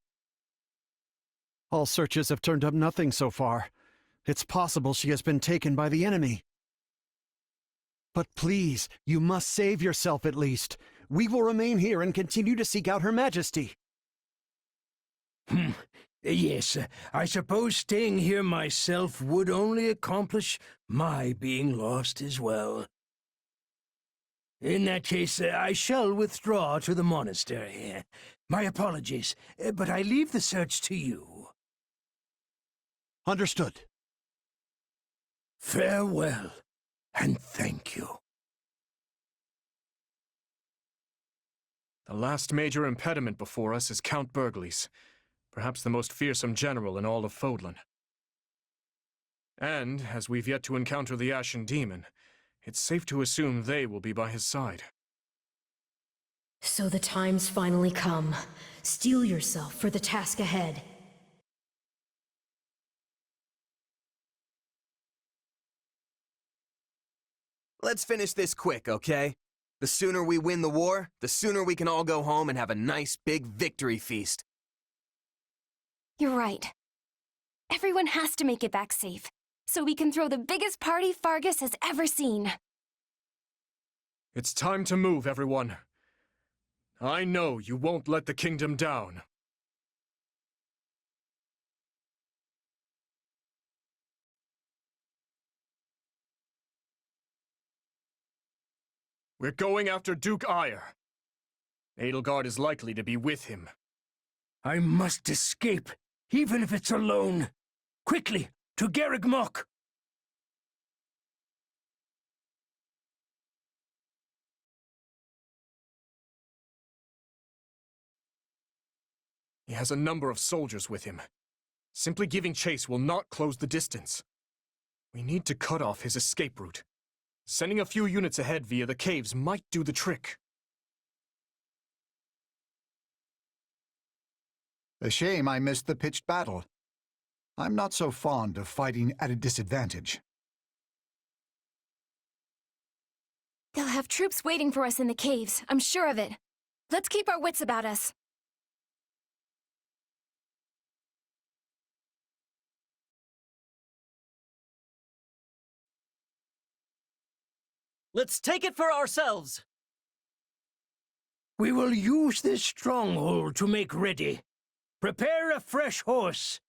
All searches have turned up nothing so far. It's possible she has been taken by the enemy. But please, you must save yourself at least. We will remain here and continue to seek out Her Majesty. Yes, I suppose staying here myself would only accomplish my being lost as well. In that case, I shall withdraw to the monastery. My apologies, but I leave the search to you. Understood. Farewell, and thank you. The last major impediment before us is Count Burgles, perhaps the most fearsome general in all of Fodlan. And, as we've yet to encounter the Ashen Demon, it's safe to assume they will be by his side. So the time's finally come. Steel yourself for the task ahead. Let's finish this quick, okay? The sooner we win the war, the sooner we can all go home and have a nice big victory feast. You're right. Everyone has to make it back safe, so we can throw the biggest party Fargus has ever seen. It's time to move, everyone. I know you won't let the kingdom down. We're going after Duke Ire. Edelgard is likely to be with him. I must escape, even if it's alone. Quickly, to Garreg Mach! He has a number of soldiers with him. Simply giving chase will not close the distance. We need to cut off his escape route. Sending a few units ahead via the caves might do the trick. A shame I missed the pitched battle. I'm not so fond of fighting at a disadvantage. They'll have troops waiting for us in the caves, I'm sure of it. Let's keep our wits about us. Let's take it for ourselves! We will use this stronghold to make ready. Prepare a fresh horse.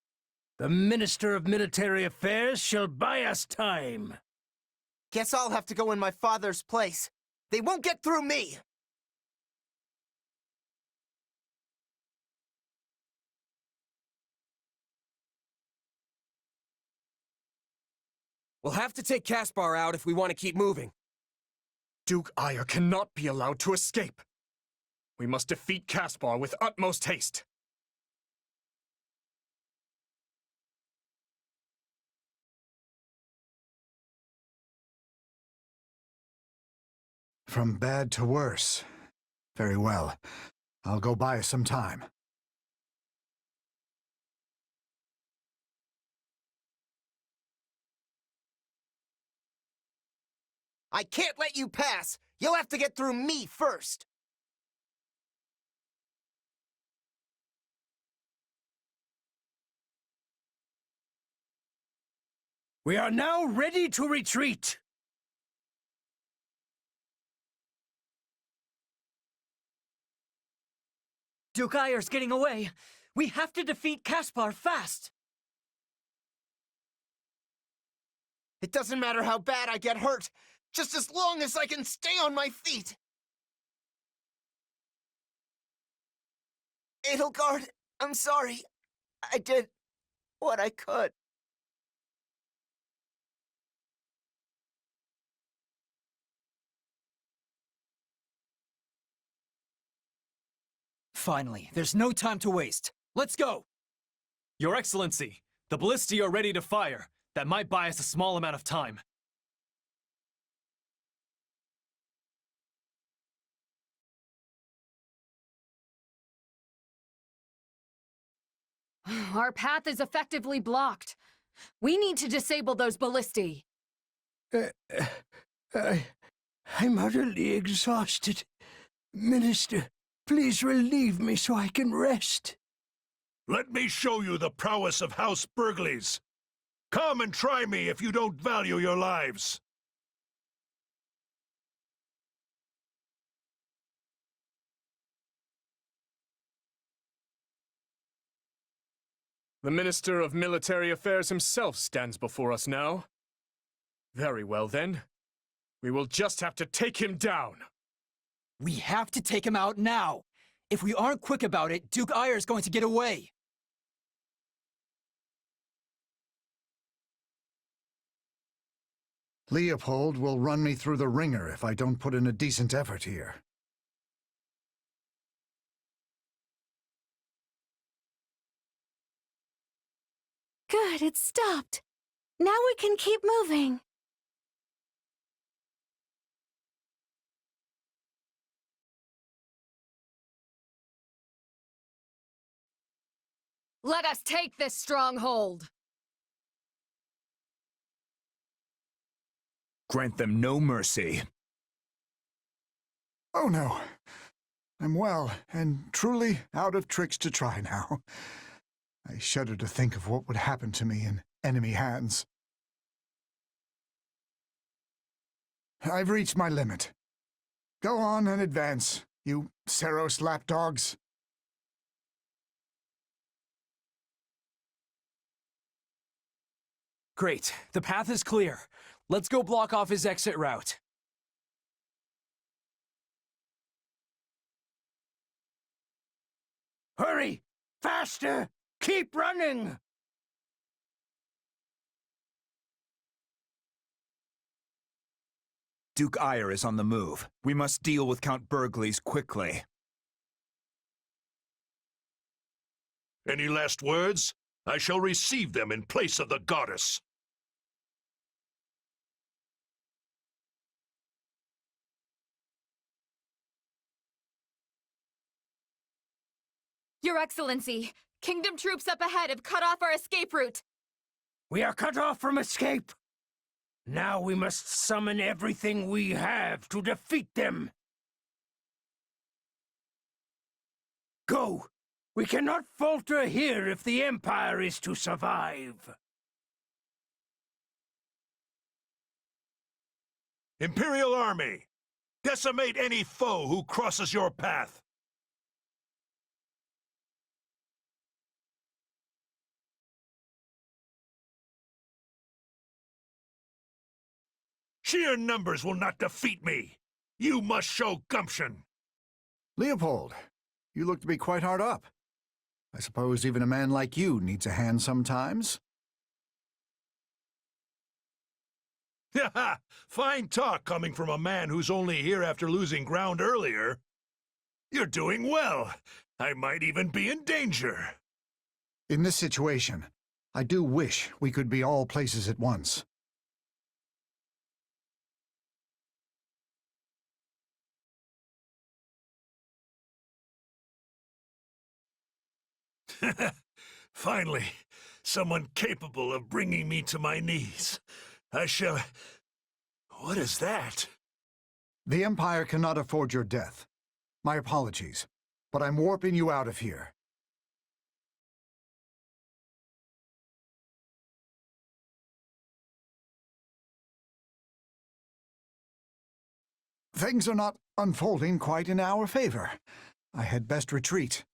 The Minister of Military Affairs shall buy us time. Guess I'll have to go in my father's place. They won't get through me! We'll have to take Caspar out if we want to keep moving. Duke Ire cannot be allowed to escape. We must defeat Caspar with utmost haste. From bad to worse. Very well. I'll go buy us some time. I can't let you pass! You'll have to get through me first! We are now ready to retreat! Duke Ayer's getting away! We have to defeat Caspar fast! It doesn't matter how bad I get hurt, just as long as I can stay on my feet! Edelgard, I'm sorry. I did what I could. Finally, there's no time to waste. Let's go! Your Excellency, the ballistae are ready to fire. That might buy us a small amount of time. Our path is effectively blocked. We need to disable those ballistae. I'm utterly exhausted. Minister, please relieve me so I can rest. Let me show you the prowess of House Burgleys. Come and try me if you don't value your lives. The Minister of Military Affairs himself stands before us now. Very well, then. We will just have to take him down. We have to take him out now! If we aren't quick about it, Duke Ayer's going to get away! Leopold will run me through the ringer if I don't put in a decent effort here. Good, it stopped. Now we can keep moving. Let us take this stronghold! Grant them no mercy. Oh no. I'm well, and truly out of tricks to try now. I shudder to think of what would happen to me in enemy hands. I've reached my limit. Go on and advance, you Seros lapdogs. Great. The path is clear. Let's go block off his exit route. Hurry! Faster! Keep running! Duke Ayer is on the move. We must deal with Count Burgleys quickly. Any last words? I shall receive them in place of the goddess. Your Excellency, Kingdom troops up ahead have cut off our escape route. We are cut off from escape. Now we must summon everything we have to defeat them. Go! We cannot falter here if the Empire is to survive. Imperial Army! Decimate any foe who crosses your path! Sheer numbers will not defeat me! You must show gumption! Leopold, you look to be quite hard up. I suppose even a man like you needs a hand sometimes? Haha! Fine talk coming from a man who's only here after losing ground earlier. You're doing well. I might even be in danger. In this situation, I do wish we could be all places at once. Finally, someone capable of bringing me to my knees. I shall... What is that? The Empire cannot afford your death. My apologies, but I'm warping you out of here. Things are not unfolding quite in our favor. I had best retreat.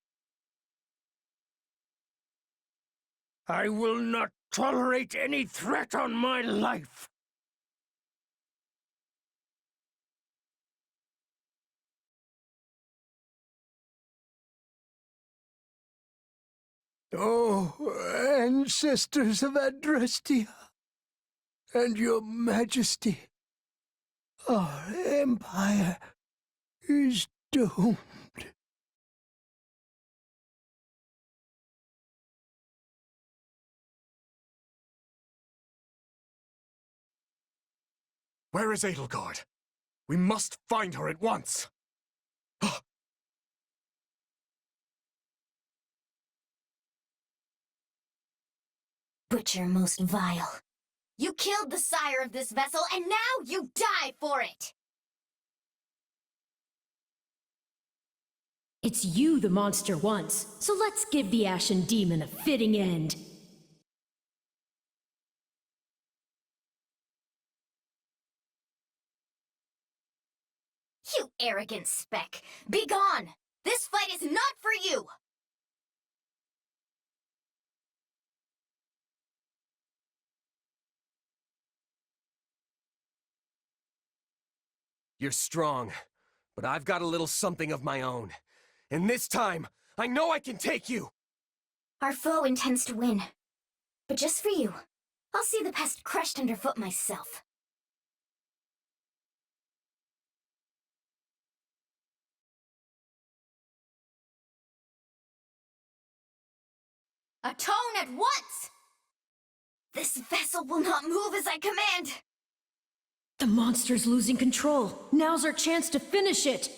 I will not tolerate any threat on my life. Oh, ancestors of Adrastia, and your majesty, our empire is doomed. Where is Edelgard? We must find her at once! Butcher most vile. You killed the sire of this vessel, and now you die for it! It's you the monster wants, so let's give the Ashen Demon a fitting end. You arrogant speck! Be gone! This fight is not for you! You're strong, but I've got a little something of my own. And this time, I know I can take you! Our foe intends to win. But just for you, I'll see the pest crushed underfoot myself. Atone at once! This vessel will not move as I command! The monster's losing control. Now's our chance to finish it!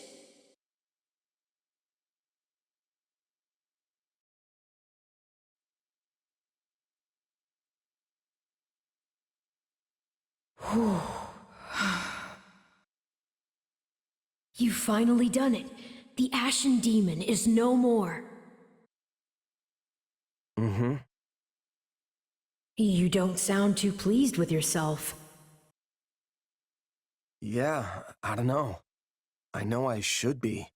You've finally done it. The Ashen Demon is no more. Mm-hmm. You don't sound too pleased with yourself. Yeah, I don't know. I know I should be.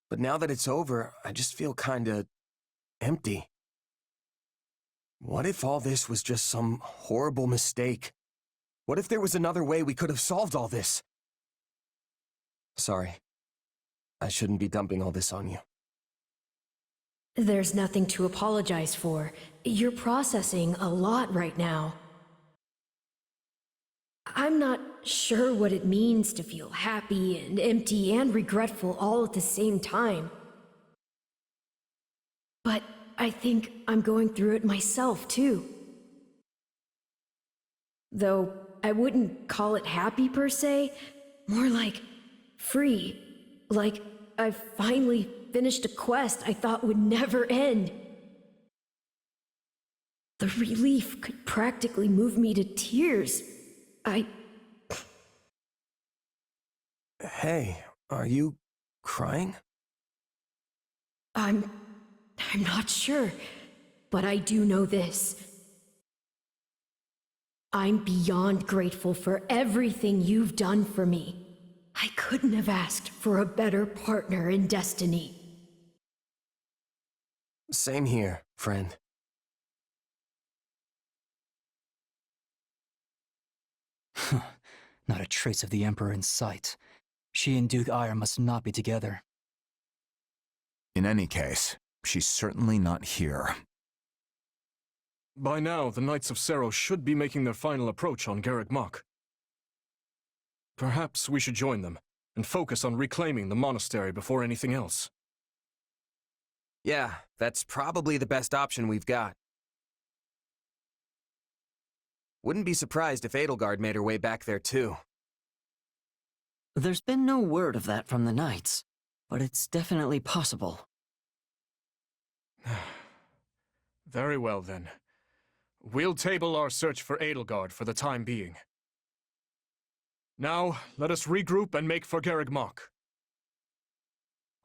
But now that it's over, I just feel kinda empty. What if all this was just some horrible mistake? What if there was another way we could have solved all this? Sorry. I shouldn't be dumping all this on you. There's nothing to apologize for. You're processing a lot right now. I'm not sure what it means to feel happy and empty and regretful all at the same time. But I think I'm going through it myself, too. Though I wouldn't call it happy per se, more like free. Like I've finally finished a quest I thought would never end. The relief could practically move me to tears. Hey, are you crying? I'm not sure, but I do know this. I'm beyond grateful for everything you've done for me. I couldn't have asked for a better partner in destiny. Same here, friend. Not a trace of the Emperor in sight. She and Duke Ayr must not be together. In any case, she's certainly not here. By now, the Knights of Sero should be making their final approach on Garreg Mach. Perhaps we should join them, and focus on reclaiming the monastery before anything else. Yeah, that's probably the best option we've got. Wouldn't be surprised if Edelgard made her way back there too. There's been no word of that from the Knights, but it's definitely possible. Very well, then. We'll table our search for Edelgard for the time being. Now, let us regroup and make for Garreg Mach.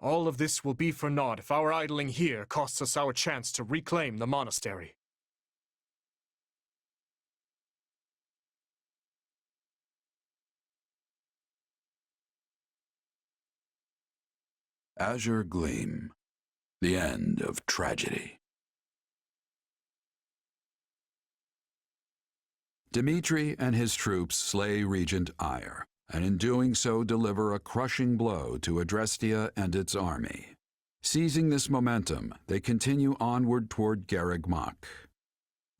All of this will be for naught if our idling here costs us our chance to reclaim the monastery. Azure Gleam. The end of tragedy. Dmitri and his troops slay Regent Ire, and in doing so deliver a crushing blow to Adrestia and its army. Seizing this momentum, they continue onward toward Garreg Mach.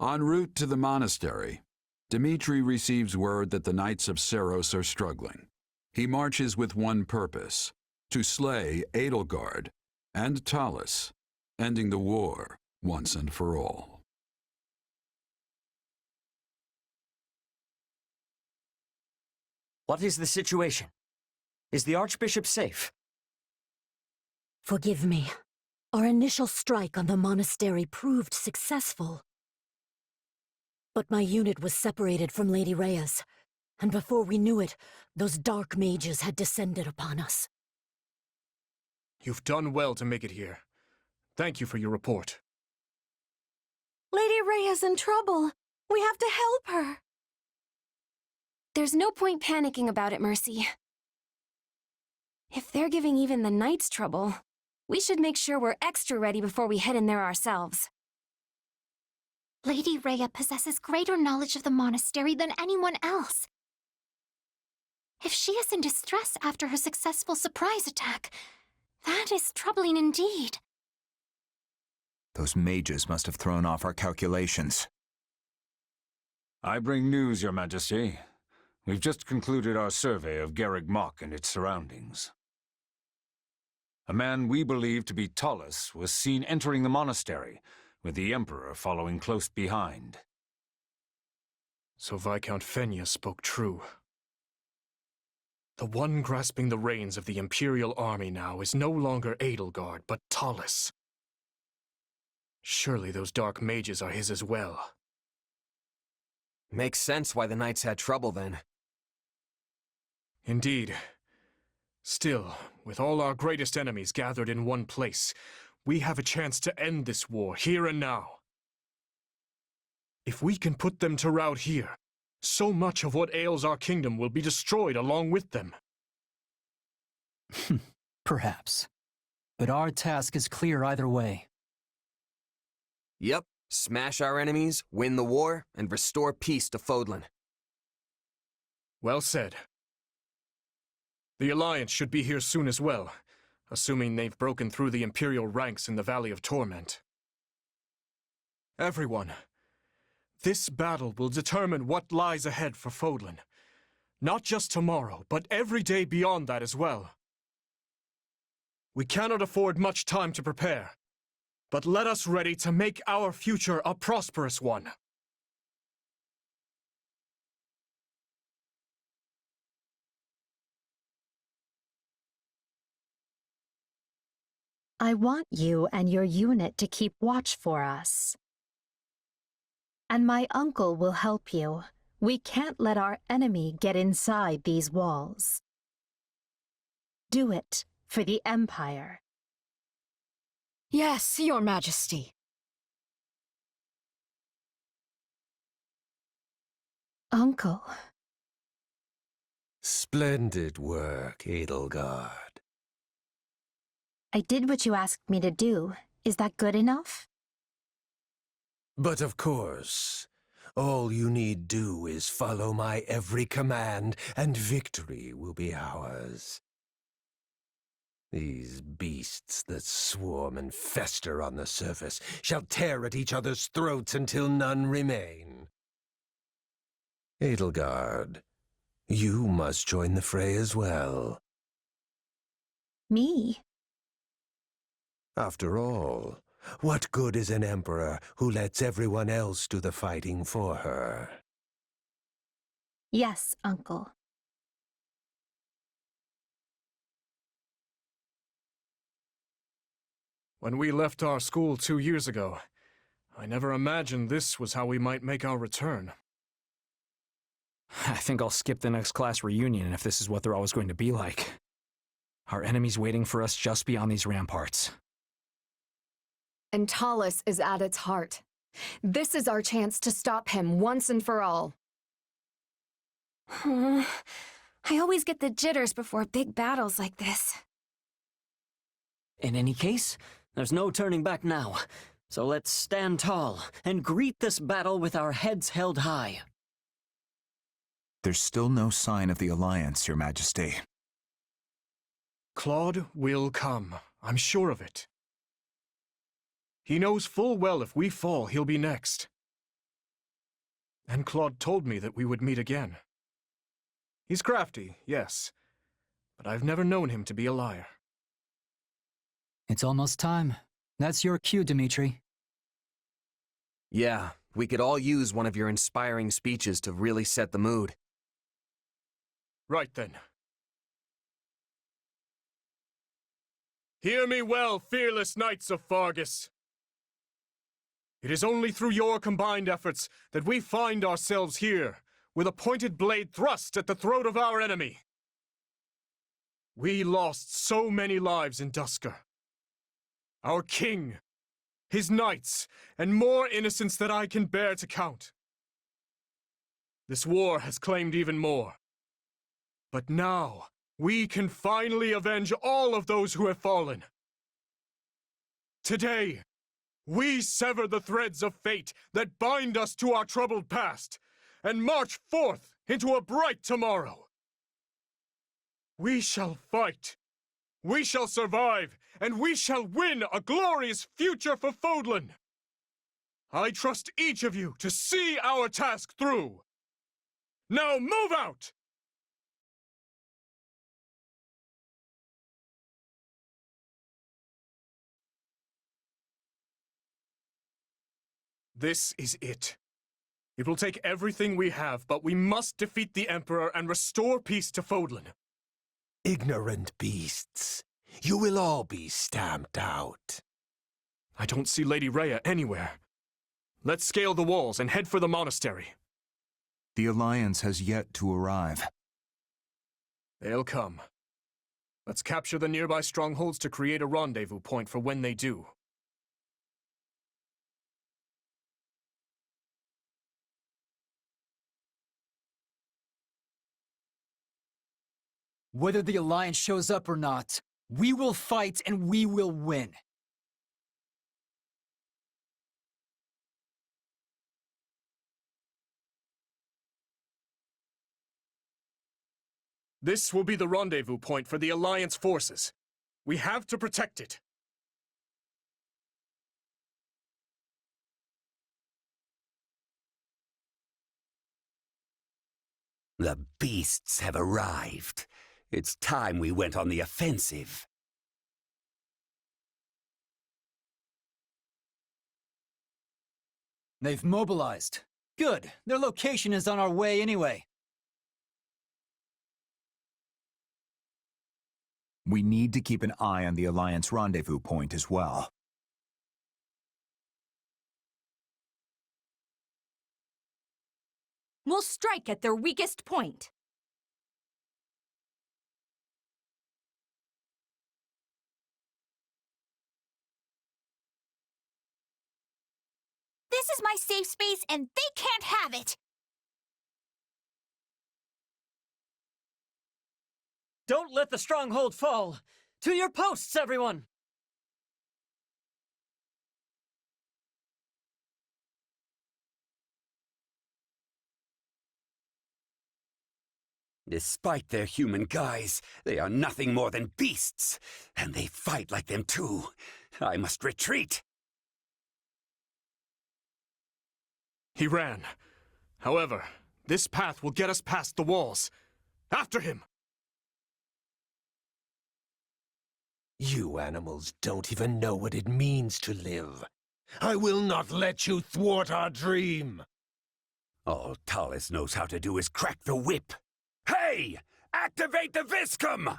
En route to the monastery, Dmitri receives word that the Knights of Seiros are struggling. He marches with one purpose: to slay Edelgard and Talus, ending the war once and for all. What is the situation? Is the Archbishop safe? Forgive me. Our initial strike on the monastery proved successful. But my unit was separated from Lady Rhea's, and before we knew it, those dark mages had descended upon us. You've done well to make it here. Thank you for your report. Lady Rhea's in trouble. We have to help her. There's no point panicking about it, Mercy. If they're giving even the Knights trouble, we should make sure we're extra ready before we head in there ourselves. Lady Rhea possesses greater knowledge of the monastery than anyone else. If she is in distress after her successful surprise attack, that is troubling indeed. Those mages must have thrown off our calculations. I bring news, Your Majesty. We've just concluded our survey of Garreg Mach and its surroundings. A man we believe to be Talus was seen entering the monastery, with the Emperor following close behind. So Viscount Fenya spoke true. The one grasping the reins of the Imperial army now is no longer Edelgard, but Talus. Surely those dark mages are his as well. Makes sense why the Knights had trouble then. Indeed. Still, with all our greatest enemies gathered in one place, we have a chance to end this war here and now. If we can put them to rout here, so much of what ails our kingdom will be destroyed along with them. Perhaps. But our task is clear either way. Yep. Smash our enemies, win the war, and restore peace to Fodlan. Well said. The Alliance should be here soon as well, assuming they've broken through the Imperial ranks in the Valley of Torment. Everyone, this battle will determine what lies ahead for Fodlan. Not just tomorrow, but every day beyond that as well. We cannot afford much time to prepare, but let us ready to make our future a prosperous one. I want you and your unit to keep watch for us. And my uncle will help you. We can't let our enemy get inside these walls. Do it for the Empire. Yes, Your Majesty. Uncle. Splendid work, Edelgard. I did what you asked me to do. Is that good enough? But of course, all you need do is follow my every command, and victory will be ours. These beasts that swarm and fester on the surface shall tear at each other's throats until none remain. Edelgard, you must join the fray as well. Me? After all, what good is an emperor who lets everyone else do the fighting for her? Yes, Uncle. When we left our school 2 years ago, I never imagined this was how we might make our return. I think I'll skip the next class reunion if this is what they're always going to be like. Our enemy's waiting for us just beyond these ramparts. And Talus is at its heart. This is our chance to stop him once and for all. I always get the jitters before big battles like this. In any case, there's no turning back now. So let's stand tall and greet this battle with our heads held high. There's still no sign of the Alliance, Your Majesty. Claude will come. I'm sure of it. He knows full well if we fall, he'll be next. And Claude told me that we would meet again. He's crafty, yes, but I've never known him to be a liar. It's almost time. That's your cue, Dimitri. Yeah, we could all use one of your inspiring speeches to really set the mood. Right then. Hear me well, fearless knights of Fargus. It is only through your combined efforts that we find ourselves here, with a pointed blade thrust at the throat of our enemy. We lost so many lives in Duscur. Our king, his knights, and more innocents than I can bear to count. This war has claimed even more. But now, we can finally avenge all of those who have fallen. Today, we sever the threads of fate that bind us to our troubled past, and march forth into a bright tomorrow. We shall fight. We shall survive, and we shall win a glorious future for Fodlan. I trust each of you to see our task through. Now move out! This is it. It will take everything we have, but we must defeat the Emperor and restore peace to Fodlan. Ignorant beasts. You will all be stamped out. I don't see Lady Rhea anywhere. Let's scale the walls and head for the monastery. The Alliance has yet to arrive. They'll come. Let's capture the nearby strongholds to create a rendezvous point for when they do. Whether the Alliance shows up or not, we will fight and we will win. This will be the rendezvous point for the Alliance forces. We have to protect it. The beasts have arrived. It's time we went on the offensive. They've mobilized. Good. Their location is on our way anyway. We need to keep an eye on the Alliance rendezvous point as well. We'll strike at their weakest point. This is my safe space, and they can't have it! Don't let the stronghold fall! To your posts, everyone! Despite their human guise, they are nothing more than beasts, and they fight like them too. I must retreat. He ran. However, this path will get us past the walls. After him! You animals don't even know what it means to live. I will not let you thwart our dream. All Talus knows how to do is crack the whip. Hey! Activate the Viscum!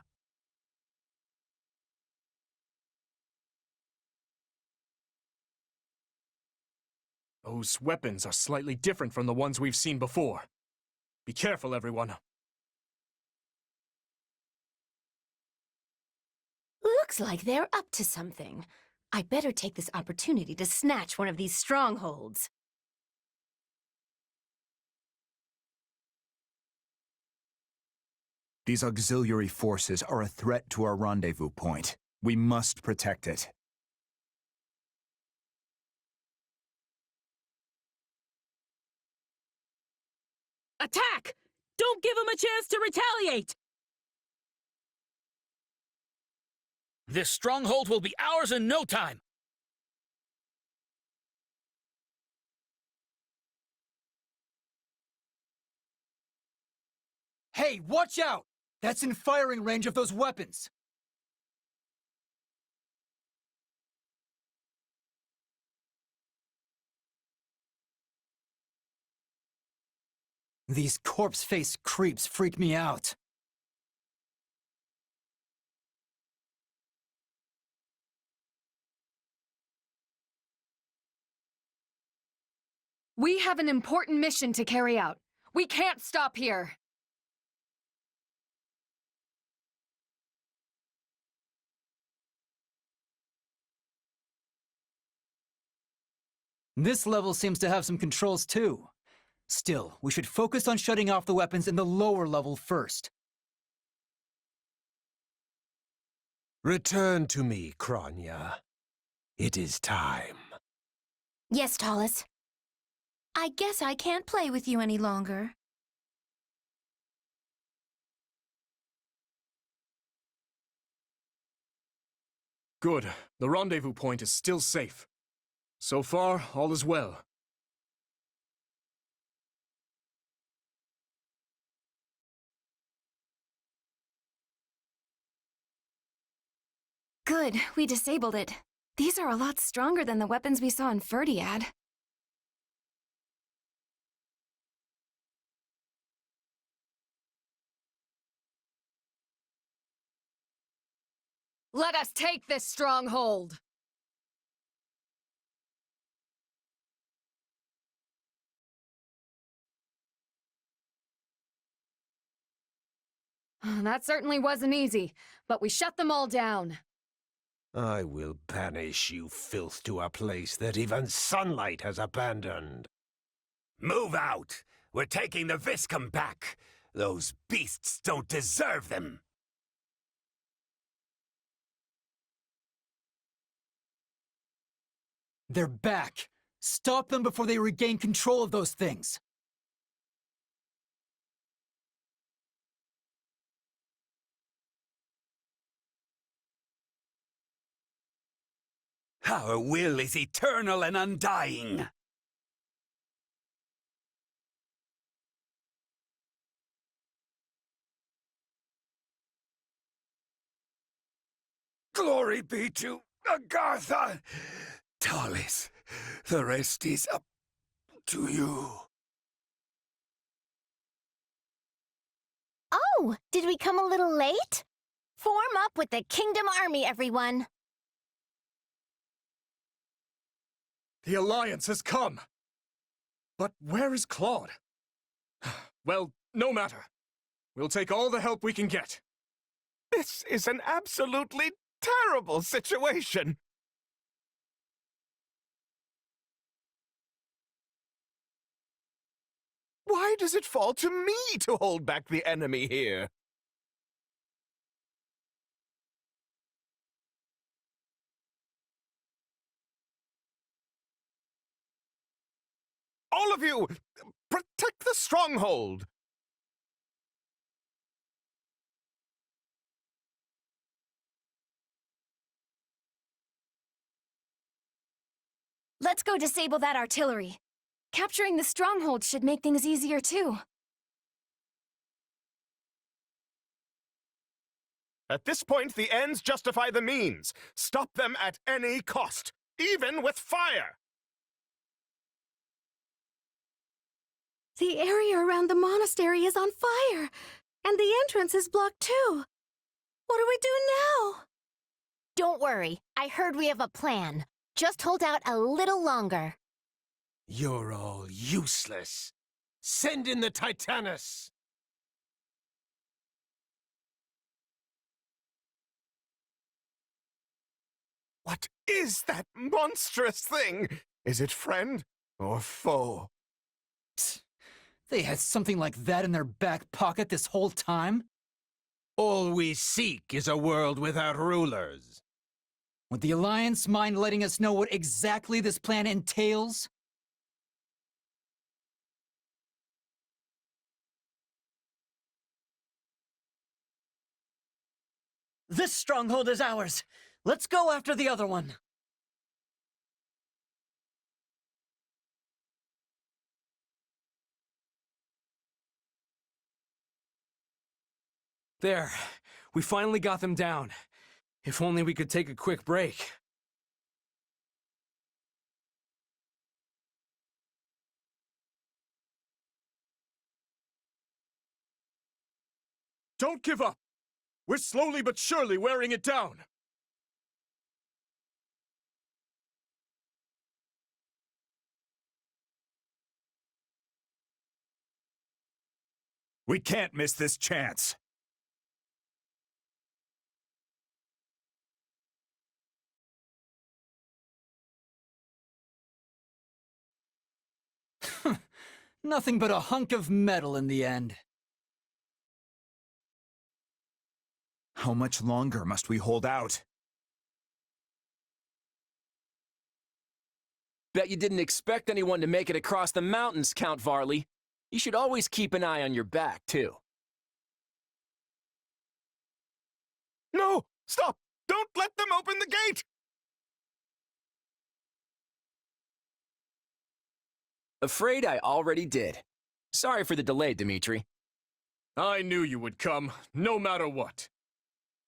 Those weapons are slightly different from the ones we've seen before. Be careful, everyone. Looks like they're up to something. I better take this opportunity to snatch one of these strongholds. These auxiliary forces are a threat to our rendezvous point. We must protect it. Attack! Don't give them a chance to retaliate! This stronghold will be ours in no time! Hey, watch out! That's in firing range of those weapons! These corpse-faced creeps freak me out. We have an important mission to carry out. We can't stop here. This level seems to have some controls too. Still, we should focus on shutting off the weapons in the lower level first. Return to me, Kranya. It is time. Yes, Tallis. I guess I can't play with you any longer. Good. The rendezvous point is still safe. So far, all is well. Good, we disabled it. These are a lot stronger than the weapons we saw in Ferdiad. Let us take this stronghold! That certainly wasn't easy, but we shut them all down. I will banish you filth to a place that even sunlight has abandoned. Move out! We're taking the Viscum back! Those beasts don't deserve them! They're back! Stop them before they regain control of those things! Our will is eternal and undying! Glory be to Agartha! Tallis, the rest is up to you. Oh, did we come a little late? Form up with the Kingdom Army, everyone. The Alliance has come! But where is Claude? Well, no matter. We'll take all the help we can get. This is an absolutely terrible situation! Why does it fall to me to hold back the enemy here? All of you, protect the stronghold! Let's go disable that artillery. Capturing the stronghold should make things easier too. At this point, the ends justify the means. Stop them at any cost, even with fire! The area around the monastery is on fire, and the entrance is blocked too. What do we do now? Don't worry, I heard we have a plan. Just hold out a little longer. You're all useless. Send in the Titanus! What is that monstrous thing? Is it friend or foe? They had something like that in their back pocket this whole time? All we seek is a world without rulers. Would the Alliance mind letting us know what exactly this plan entails? This stronghold is ours! Let's go after the other one! There. We finally got them down. If only we could take a quick break. Don't give up! We're slowly but surely wearing it down! We can't miss this chance. Nothing but a hunk of metal in the end. How much longer must we hold out? Bet you didn't expect anyone to make it across the mountains, Count Varley. You should always keep an eye on your back, too. No! Stop! Don't let them open the gate! Afraid I already did. Sorry for the delay, Dimitri. I knew you would come, no matter what.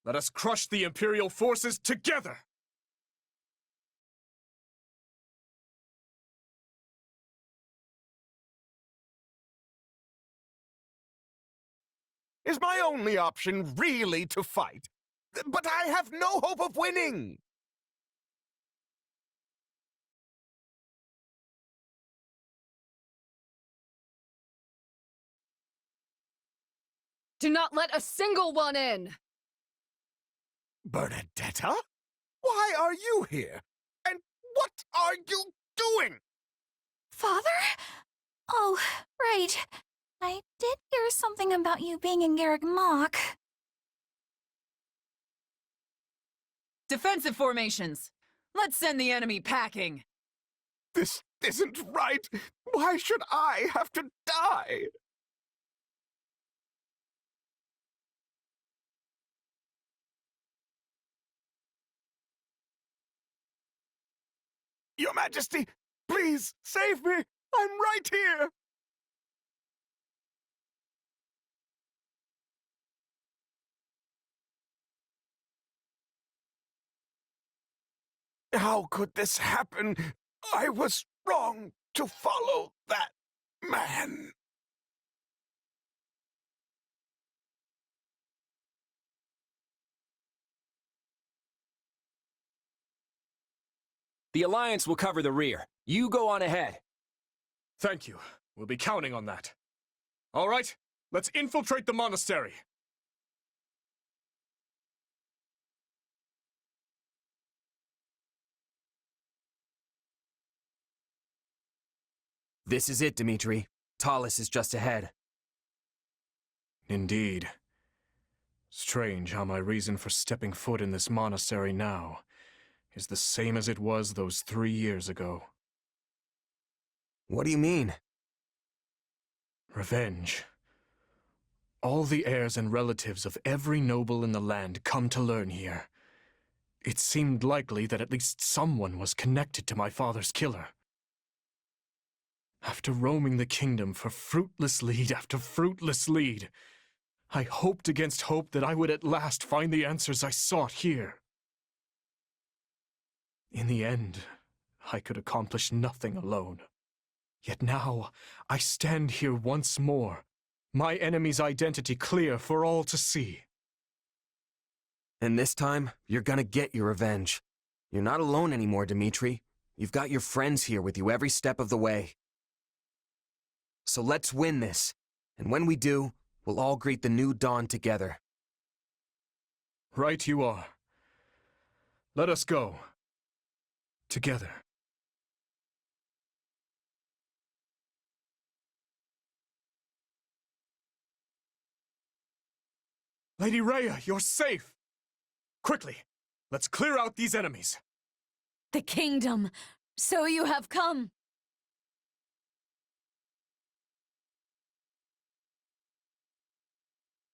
Let us crush the Imperial forces together! Is my only option really to fight? But I have no hope of winning! Do not let a single one in! Bernadetta? Why are you here? And what are you doing? Father? Oh, right. I did hear something about you being in Garrick Mach. Defensive formations! Let's send the enemy packing! This isn't right! Why should I have to die? Your Majesty, please save me! I'm right here! How could this happen? I was wrong to follow that man. The Alliance will cover the rear. You go on ahead. Thank you. We'll be counting on that. All right, let's infiltrate the monastery. This is it, Dimitri. Talus is just ahead. Indeed. Strange how my reason for stepping foot in this monastery now is the same as it was those 3 years ago. What do you mean? Revenge. All the heirs and relatives of every noble in the land come to learn here. It seemed likely that at least someone was connected to my father's killer. After roaming the kingdom for fruitless lead after fruitless lead, I hoped against hope that I would at last find the answers I sought here. In the end, I could accomplish nothing alone. Yet now, I stand here once more, my enemy's identity clear for all to see. And this time, you're gonna get your revenge. You're not alone anymore, Dimitri. You've got your friends here with you every step of the way. So let's win this, and when we do, we'll all greet the new dawn together. Right you are. Let us go. Together. Lady Rhea, you're safe! Quickly, let's clear out these enemies. The kingdom! So you have come!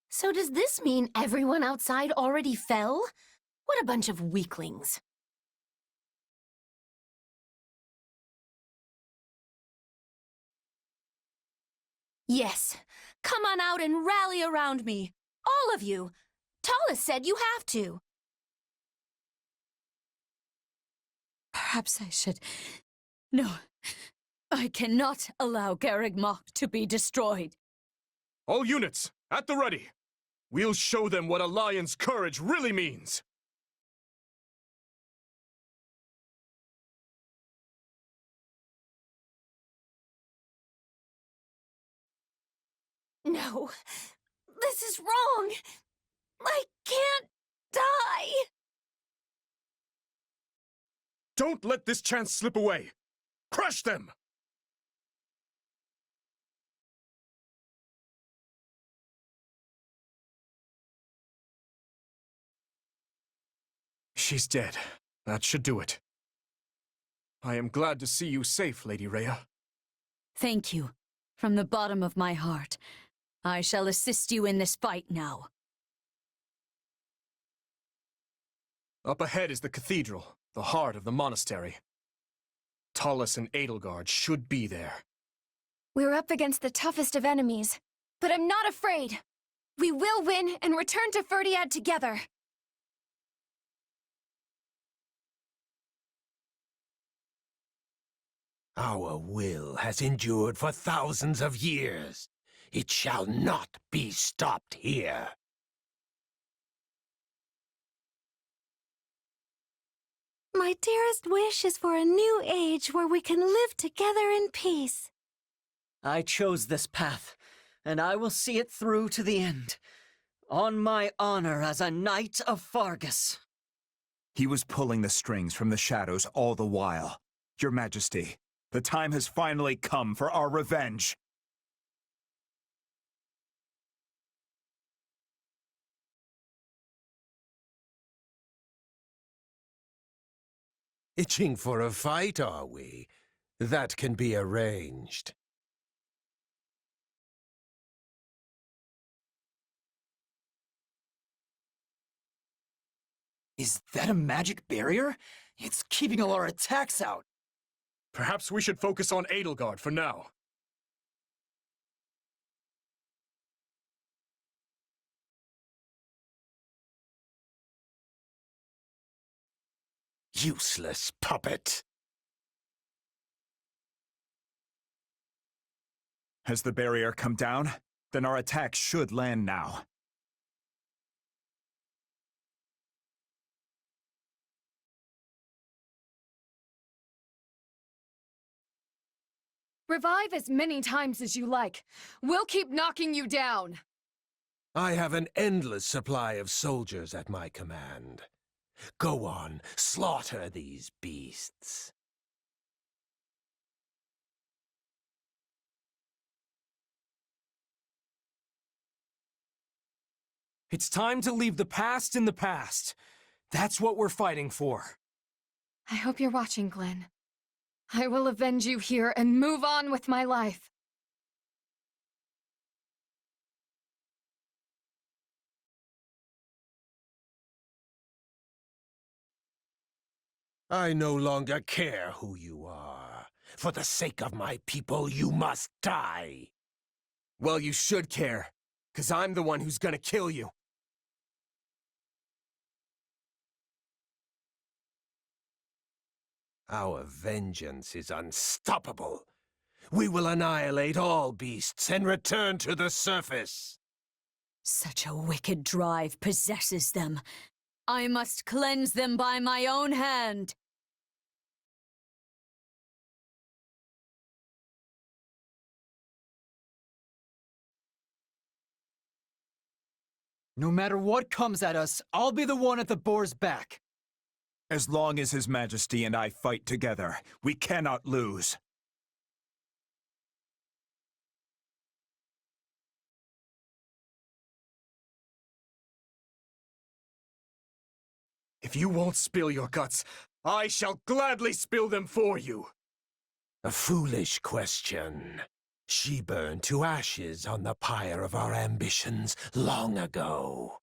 So does this mean everyone outside already fell? What a bunch of weaklings. Yes, come on out and rally around me. All of you. Tallis said you have to. Perhaps I should... No. I cannot allow Garreg Mach to be destroyed. All units, at the ready! We'll show them what a lion's courage really means! No, this is wrong. I can't die. Don't let this chance slip away! Crush them! She's dead. That should do it. I am glad to see you safe, Lady Rhea. Thank you. From the bottom of my heart. I shall assist you in this fight now. Up ahead is the cathedral, the heart of the monastery. Tallis and Edelgard should be there. We're up against the toughest of enemies, but I'm not afraid. We will win and return to Ferdiad together. Our will has endured for thousands of years. It shall not be stopped here. My dearest wish is for a new age where we can live together in peace. I chose this path, and I will see it through to the end. On my honor as a Knight of Fargus. He was pulling the strings from the shadows all the while. Your Majesty, the time has finally come for our revenge. Itching for a fight, are we? That can be arranged. Is that a magic barrier? It's keeping all our attacks out. Perhaps we should focus on Edelgard for now. Useless puppet. Has the barrier come down? Then our attack should land now. Revive as many times as you like. We'll keep knocking you down. I have an endless supply of soldiers at my command. Go on, slaughter these beasts. It's time to leave the past in the past. That's what we're fighting for. I hope you're watching, Glenn. I will avenge you here and move on with my life. I no longer care who you are. For the sake of my people, you must die. Well, you should care, 'cause I'm the one who's gonna kill you. Our vengeance is unstoppable. We will annihilate all beasts and return to the surface. Such a wicked drive possesses them. I must cleanse them by my own hand. No matter what comes at us, I'll be the one at the boar's back. As long as His Majesty and I fight together, we cannot lose. If you won't spill your guts, I shall gladly spill them for you. A foolish question. She burned to ashes on the pyre of our ambitions long ago.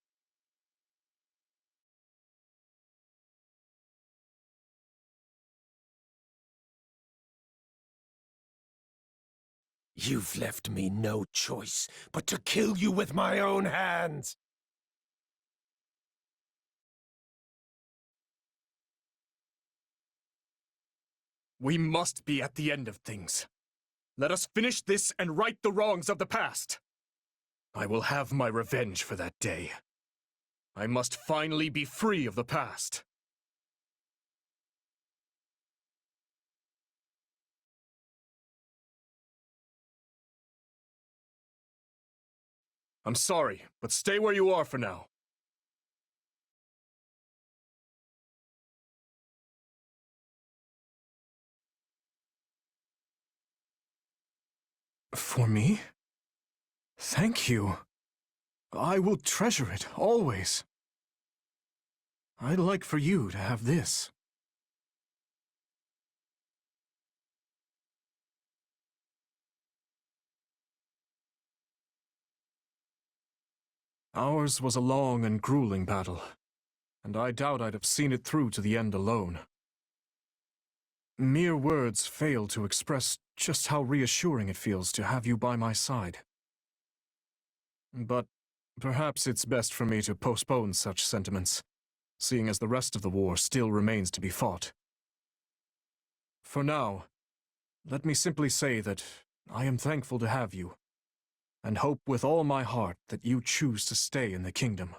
You've left me no choice but to kill you with my own hands. We must be at the end of things. Let us finish this and right the wrongs of the past. I will have my revenge for that day. I must finally be free of the past. I'm sorry, but stay where you are for now. For me? Thank you. I will treasure it, always. I'd like for you to have this. Ours was a long and grueling battle, and I doubt I'd have seen it through to the end alone. Mere words fail to express just how reassuring it feels to have you by my side. But perhaps it's best for me to postpone such sentiments, seeing as the rest of the war still remains to be fought. For now, let me simply say that I am thankful to have you, and hope with all my heart that you choose to stay in the kingdom.